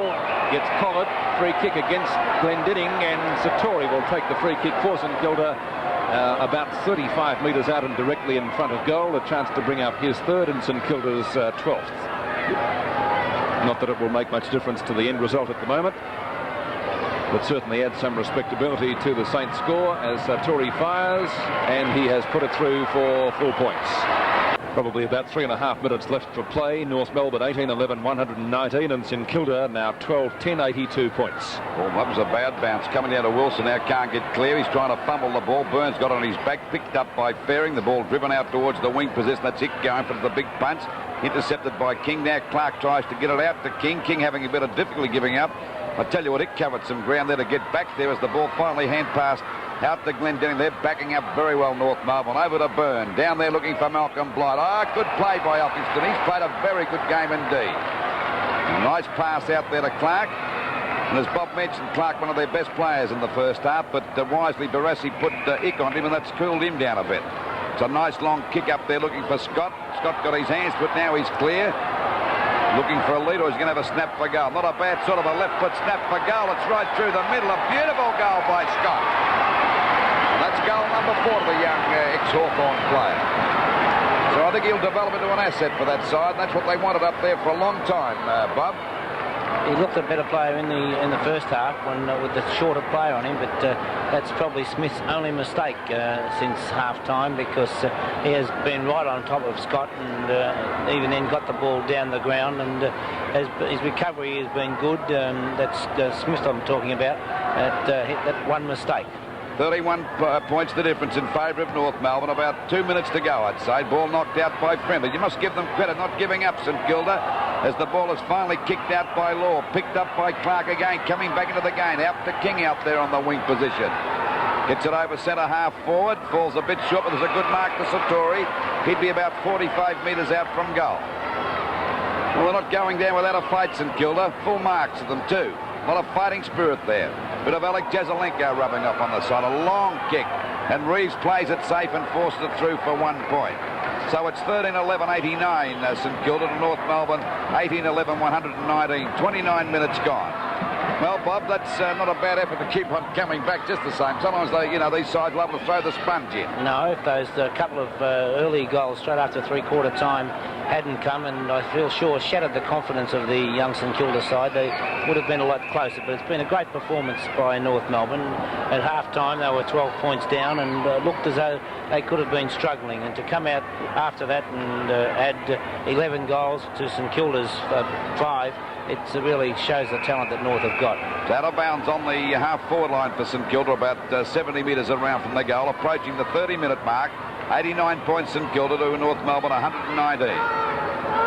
gets collared. Free kick against Glendinning, and Satori will take the free kick for St Kilda about 35 metres out and directly in front of goal. A chance to bring up his third and St Kilda's 12th. Not that it will make much difference to the end result at the moment, but certainly adds some respectability to the Saints score as Satori fires, and he has put it through for 4 points. Probably about 3.5 minutes left for play. North Melbourne 18-11, 119, and St Kilda now 12-10, 82 points. Well, that was a bad bounce coming down to Wilson. Now can't get clear. He's trying to fumble the ball. Burns got on his back, picked up by Fairing. The ball driven out towards the wing position. That's it going for the big punch. Intercepted by King. Now Clark tries to get it out to King. King having a bit of difficulty giving up. I tell you what, it covered some ground there to get back there as the ball finally hand passed out to Glendinning. They're backing up very well, North Melbourne. Over to Byrne. Down there looking for Malcolm Blight. Good play by Elphinston. He's played a very good game indeed. A nice pass out there to Clark. And as Bob mentioned, Clark, one of their best players in the first half, but wisely Barassi put Ick on him, and that's cooled him down a bit. It's a nice long kick up there looking for Scott. Scott got his hands, but now he's clear. Looking for a lead, or he's going to have a snap for goal. Not a bad sort of a left foot snap for goal. It's right through the middle. A beautiful goal by Scott. And that's goal number 4 to the young ex-Hawthorn player. So I think he'll develop into an asset for that side. That's what they wanted up there for a long time, Bob. He looked a better player in the first half with the shorter player on him, but that's probably Smith's only mistake since half-time, because he has been right on top of Scott and even then got the ball down the ground, and his recovery has been good. That's Smith I'm talking about. That one mistake. 31 points the difference in favour of North Melbourne. About 2 minutes to go, I'd say. Ball knocked out by Friendly. You must give them credit not giving up, St Kilda, as the ball is finally kicked out by Law. Picked up by Clark again, coming back into the game. Out to King out there on the wing position. Gets it over centre half forward. Falls a bit short, but there's a good mark to Satori. He'd be about 45 metres out from goal. Well, they're not going down without a fight, St Kilda. Full marks of them too. A lot of fighting spirit there. Bit of Alec Jazelenko rubbing up on the side. A long kick. And Reeves plays it safe and forces it through for 1 point. So it's 13-11, 89, St Kilda to North Melbourne. 18-11, 119. 29 minutes gone. Well, Bob, that's not a bad effort to keep on coming back just the same. Sometimes these sides love to throw the sponge in. No, if those couple of early goals straight after three-quarter time hadn't come, and I feel sure shattered the confidence of the young St Kilda side. They would have been a lot closer, but it's been a great performance by North Melbourne. At half-time they were 12 points down and looked as though they could have been struggling, and to come out after that and add 11 goals to St Kilda's 5, it really shows the talent that North have got. Out of bounds on the half-forward line for St Kilda, about 70 metres around from the goal, approaching the 30-minute mark. 89 points St Kilda to North Melbourne 119.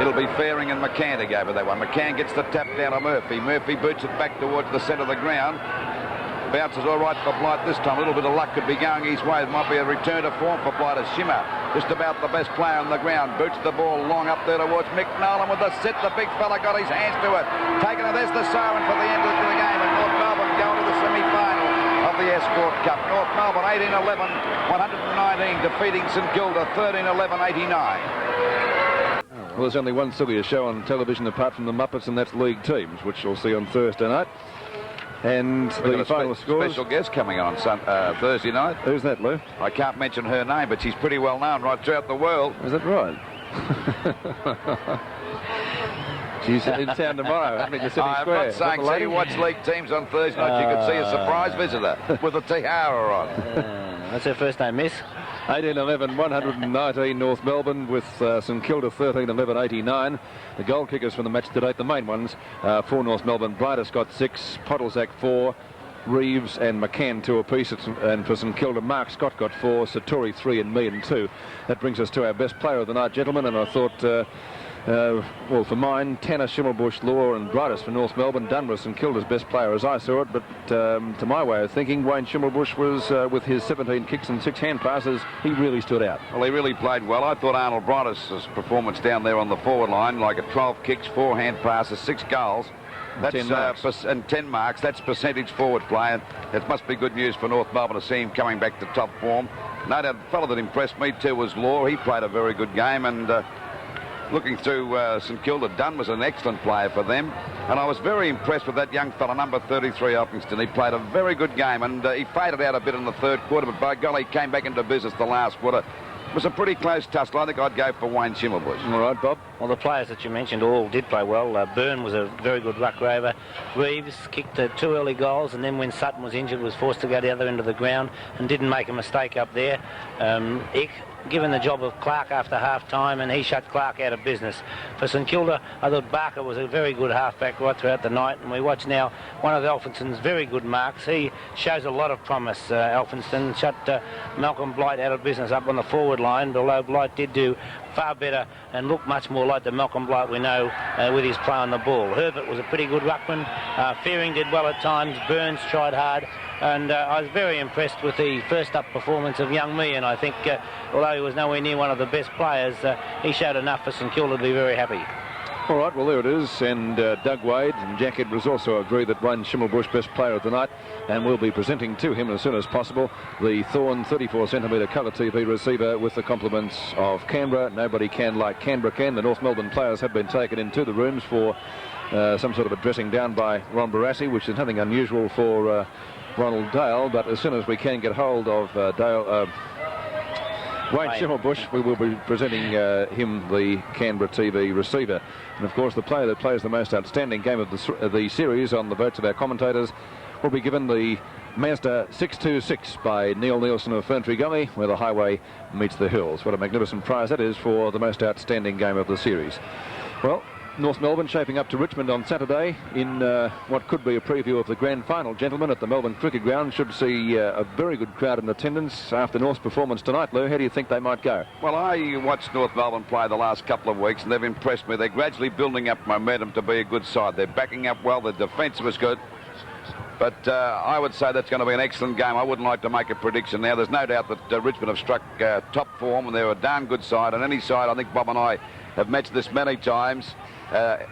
It'll be Fairing and McCann to go for that one. McCann gets the tap down to Murphy. Murphy boots it back towards the centre of the ground. Bounces all right for Blight this time. A little bit of luck could be going his way. It might be a return to form for Blight. Shimmer, just about the best player on the ground, boots the ball long up there towards Mick Nolan with the sit. The big fella got his hands to it. Taking it, there's the siren for the end of the game, and North Melbourne going to the semi-final of the Escort Cup. North Melbourne 18-11, 119, defeating St Kilda 13-11, 89. Well, there's only one sillier show on television apart from the Muppets, and that's League Teams, which you'll see on Thursday night. And the final scores. Special guest coming on Thursday night. Who's that, Lou? I can't mention her name, but she's pretty well known right throughout the world. Is that right? She's in town tomorrow. I mean, the City I'm Square. not saying so you watch League Teams on Thursday night. You could see a surprise visitor with a tiara on. That's her first name, miss. 18-11, 119 North Melbourne, with St Kilda 13-11, 89. The goal kickers from the match to date, the main ones, for North Melbourne, Brightus got 6, Podolzak 4, Reeves and McCann 2 apiece, and for St Kilda, Mark Scott got 4, Satori 3 and Meehan 2. That brings us to our best player of the night, gentlemen, and I thought... well, for mine, Tanner, Schimmelbusch, Law and Brightus for North Melbourne. Dunn was St Kilda's best player as I saw it, but to my way of thinking, Wayne Schimmelbusch was, with his 17 kicks and 6 hand passes, he really stood out. Well, he really played well. I thought Arnold Brightus' performance down there on the forward line, like 12 kicks, 4 hand passes, 6 goals. That's 10 marks. And 10 marks. That's percentage forward play, and it must be good news for North Melbourne to see him coming back to top form. No doubt, the fellow that impressed me too was Law. He played a very good game, and looking through St Kilda, Dunn was an excellent player for them, and I was very impressed with that young fella, number 33, Elphinston. He played a very good game, and he faded out a bit in the third quarter, but by golly, he came back into business the last quarter. It was a pretty close tussle. I think I'd go for Wayne Schimmelbusch. All right, Bob. Well, the players that you mentioned all did play well. Byrne was a very good ruck rover. Reeves kicked 2 early goals, and then when Sutton was injured, was forced to go the other end of the ground and didn't make a mistake up there. Ick given the job of Clark after half-time, and he shut Clark out of business. For St Kilda, I thought Barker was a very good halfback right throughout the night, and we watch now one of Elphinston's very good marks. He shows a lot of promise, Elphinston. Shut Malcolm Blight out of business up on the forward line, although Blight did do far better and look much more like the Malcolm Blight we know with his play on the ball. Herbert was a pretty good ruckman. Fearing did well at times. Burns tried hard. And I was very impressed with the first-up performance of young Meehan. I think, although he was nowhere near one of the best players, he showed enough for St Kilda to be very happy. All right, well, there it is. And Doug Wade and Jack Edwards also agree that Wayne Schimmelbusch, best player of the night, and we'll be presenting to him as soon as possible the Thorn 34cm colour TV receiver with the compliments of Canberra. Nobody can like Canberra can. The North Melbourne players have been taken into the rooms for some sort of a dressing down by Ron Barassi, which is nothing unusual for Ronald Dale, but as soon as we can get hold of Wayne Schimmelbusch, we will be presenting him the Canberra TV receiver. And of course, the player that plays the most outstanding game of the series on the votes of our commentators will be given the Mazda 626 by Neil Nielsen of Ferntree Gully, where the highway meets the hills. What a magnificent prize that is for the most outstanding game of the series. Well, North Melbourne shaping up to Richmond on Saturday in what could be a preview of the grand final, gentlemen, at the Melbourne Cricket Ground. Should see a very good crowd in attendance after North's performance tonight. Lou, how do you think they might go? Well, I watched North Melbourne play the last couple of weeks, and they've impressed me. They're gradually building up momentum to be a good side. They're backing up well. The defence was good. But I would say that's going to be an excellent game. I wouldn't like to make a prediction now. There's no doubt that Richmond have struck top form, and they're a darn good side. And any side, I think Bob and I have matched this many times.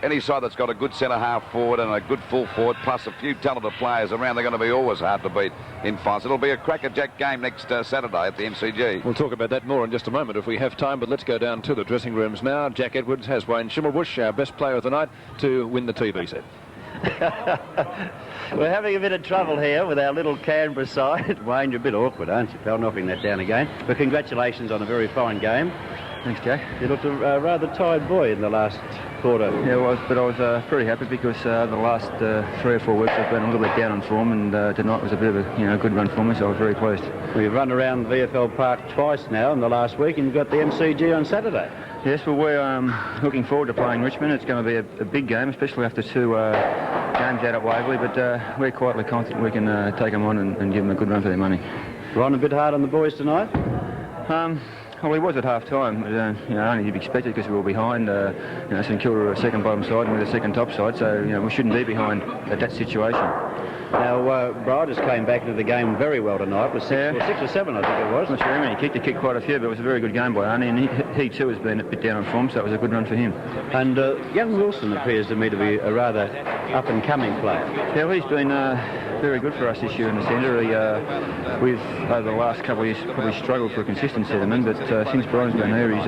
Any side that's got a good centre-half forward and a good full forward, plus a few talented players around, they're going to be always hard to beat in finals. It'll be a crackerjack game next Saturday at the MCG. We'll talk about that more in just a moment if we have time, but let's go down to the dressing rooms now. Jack Edwards has Wayne Schimmelbusch, our best player of the night, to win the TV set. We're having a bit of trouble here with our little Canberra side. Wayne, you're a bit awkward, aren't you, pal, knocking that down again? But congratulations on a very fine game. Thanks, Jack. You looked a rather tired boy in the last quarter. Yeah, I was, but I was pretty happy because the last 3 or 4 weeks I've been a little bit down on form, and tonight was a bit of a good run for me, so I was very pleased. We've run around VFL Park twice now in the last week, and you've got the MCG on Saturday. Yes, well, we're looking forward to playing Richmond. It's going to be a big game, especially after 2 games out at Waverley, but we're quietly confident we can take them on and give them a good run for their money. Run a bit hard on the boys tonight? Well, he was at half-time, but, only you'd expect it because we were behind. St Kilda are a second bottom side and we're the second top side, so, we shouldn't be behind at that situation. Now, Briders came back into the game very well tonight with 6 or 7, I think it was. Not sure how many. He kicked quite a few, but it was a very good game by Arnie, and he too has been a bit down on form, so it was a good run for him. And young Wilson appears to me to be a rather up-and-coming player. Yeah, well, he's been very good for us this year in the centre. We've, over the last couple of years, probably struggled for consistency at the minute, but since Brian's been here, he's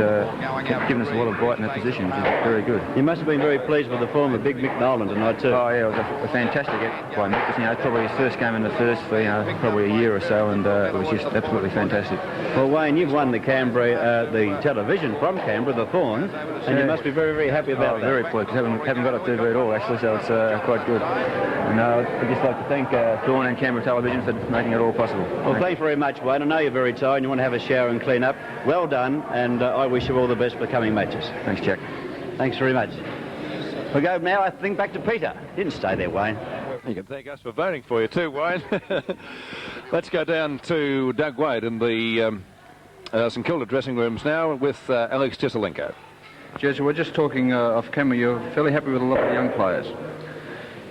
given us a lot of bite in that position, which is very good. You must have been very pleased with the form of big Mick Nolan tonight too. Oh, yeah, it was a fantastic effort by Mick. It's probably his first game in the first for probably a year or so, and it was just absolutely fantastic. Well, Wayne, you've won the Canberra, the television from Canberra, the Thorn, and you must be very, very happy about that. Very pleased. Haven't got up TV at all, actually, so it's quite good. And I'd just like to thank Thorn and Canberra Television for making it all possible. Well, thanks very much, Wayne. I know you're very tired and you want to have a shower and clean up. Well done, and I wish you all the best for the coming matches. Thanks, Jack. Thanks very much. We'll go now, I think, back to Peter. Didn't stay there, Wayne. You can thank us for voting for you too, Wayne. Let's go down to Doug Wade in the St Kilda dressing rooms now with Alex Cheselenko. Jez, we're just talking off camera. You're fairly happy with a lot of young players.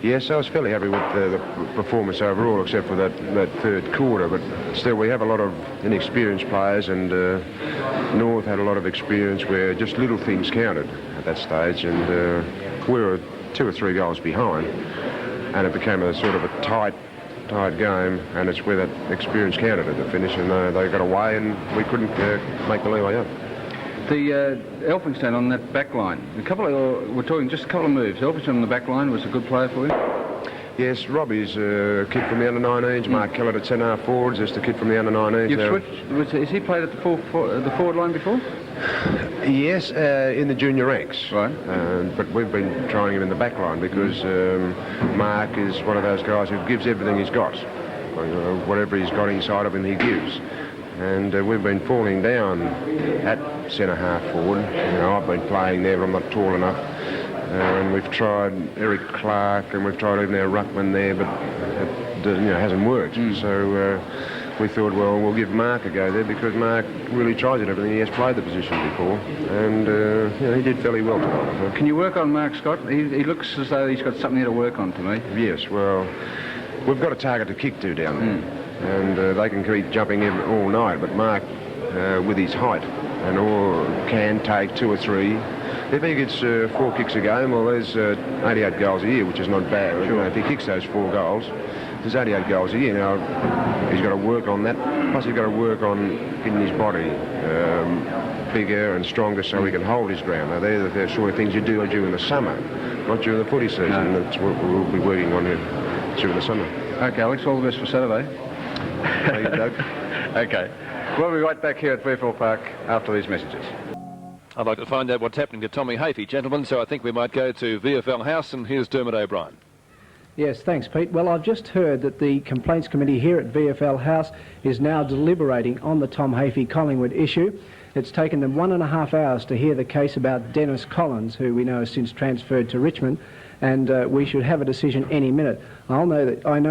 Yes, I was fairly happy with the performance overall, except for that third quarter. But still, we have a lot of inexperienced players, and North had a lot of experience where just little things counted at that stage, and we were 2 or 3 goals behind, and it became a sort of a tight game, and it's where that experience counted at the finish, and they got away, and we couldn't make the leeway up. The Elphinstone on that back line, we're talking just a couple of moves. Elphinstone on the back line was a good player for you? Yes, Robbie's a kid from the under-19s. Mark Kellett at centre forwards, just a kid from the under-19s. You've switched. Has he played at the forward line before? Yes, in the junior ranks. Right. But we've been trying him in the back line because Mark is one of those guys who gives everything he's got. Whatever he's got inside of him, he gives. And we've been falling down at centre half forward. I've been playing there, but I'm not tall enough. And we've tried Eric Clark, and we've tried even our ruckman there, but it hasn't worked. So we thought, well, we'll give Mark a go there because Mark really tries at everything. He has played the position before, and he did fairly well tonight. Can you work on Mark Scott? He looks as though he's got something here to work on to me. Yes, well, we've got a target to kick to down there. And they can keep jumping in all night, but Mark, with his height, can take 2 or 3. If he gets 4 kicks a game, well, there's 88 goals a year, which is not bad. Sure. If he kicks those 4 goals, there's 88 goals a year. Now, he's got to work on that. Plus, he's got to work on getting his body bigger and stronger so he can hold his ground. Now, they're the sort of things you do during the summer, not during the footy season. No. That's what we'll be working on here during the summer. OK, Alex, all the best for Saturday. Thank you, Doug. OK. We'll be right back here at VFL Park after these messages. I'd like to find out what's happening to Tommy Hafey, gentlemen, so I think we might go to VFL House, and here's Dermot O'Brien. Yes, thanks, Pete. Well, I've just heard that the Complaints Committee here at VFL House is now deliberating on the Tom Hafey-Collingwood issue. It's taken them 1.5 hours to hear the case about Dennis Collins, who we know has since transferred to Richmond, and we should have a decision any minute. I know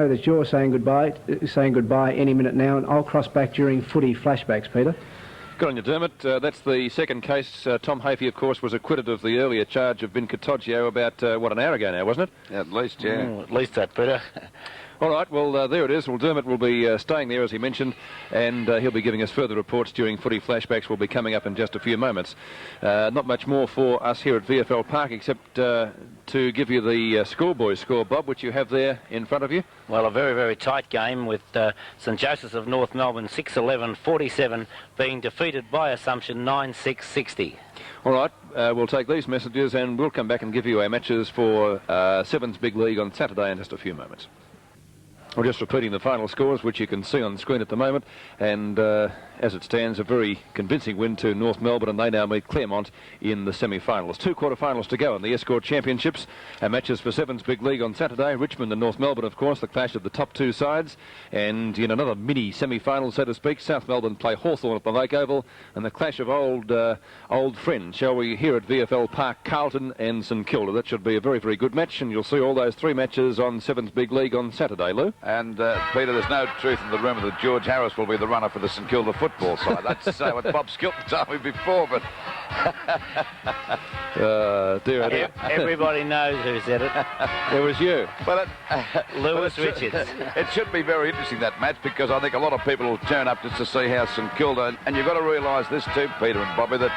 that you're saying goodbye any minute now, and I'll cross back during footy flashbacks, Peter. Good on you, Dermot. That's the second case. Tom Hafey, of course, was acquitted of the earlier charge of Vincatogio about, an hour ago now, wasn't it? At least, yeah. At least that, Peter. All right, well, there it is. Well, Dermot will be staying there, as he mentioned, and he'll be giving us further reports during footy flashbacks. Will be coming up in just a few moments. Not much more for us here at VFL Park, except to give you the schoolboys score, Bob, which you have there in front of you. Well, a very, very tight game with St Joseph's of North Melbourne 6-11-47 being defeated by Assumption 9-6-60. All right, we'll take these messages and we'll come back and give you our matches for Sevens Big League on Saturday in just a few moments. We're just repeating the final scores, which you can see on the screen at the moment. And as it stands, a very convincing win to North Melbourne, and they now meet Claremont in the semi-finals. 2 quarter-finals to go in the Escort Championships. Matches for Sevens Big League on Saturday. Richmond and North Melbourne, of course, the clash of the top 2 sides. And in another mini semi-final, so to speak, South Melbourne play Hawthorn at the Lake Oval, and the clash of old friends, shall we, here at VFL Park, Carlton and St Kilda. That should be a very, very good match, and you'll see all those 3 matches on Sevens Big League on Saturday, Lou. And, Peter, there's no truth in the rumour that George Harris will be the runner for the St Kilda football side. That's what Bob Skilton told me before, but... dear. Everybody knows who said it. It was you. But Lewis Richards. It should be very interesting, that match, because I think a lot of people will turn up just to see how St Kilda... And you've got to realise this too, Peter and Bobby, that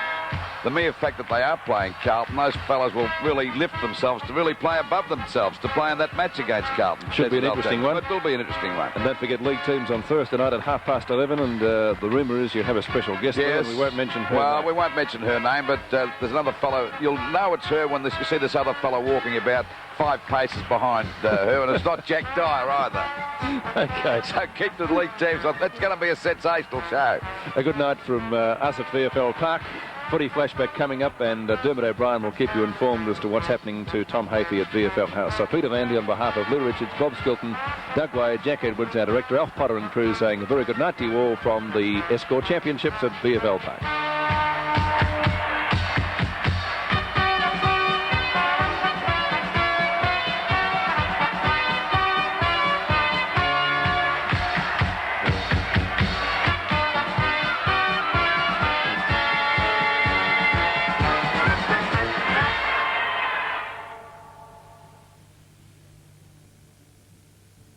the mere fact that they are playing Carlton, those fellas will really lift themselves to really play above themselves, to play in that match against Carlton. Should be an interesting one. It will be an interesting one. And don't forget league teams on Thursday night at 11:30, and the rumour is you have a special guest there, and we won't mention her name. We won't mention her name, but there's another fellow. You'll know it's her when you see this other fellow walking about 5 paces behind her, and it's not Jack Dyer either. Okay. So keep the league teams on. It's going to be a sensational show. A good night from us at VFL Park. Footy flashback coming up, and Dermot O'Brien will keep you informed as to what's happening to Tom Hafey at VFL House. So Peter Vandy on behalf of Lou Richards, Bob Skilton, Doug Wade, Jack Edwards, our director, Alf Potter and crew, saying a very good night to you all from the Escort Championships at VFL Park.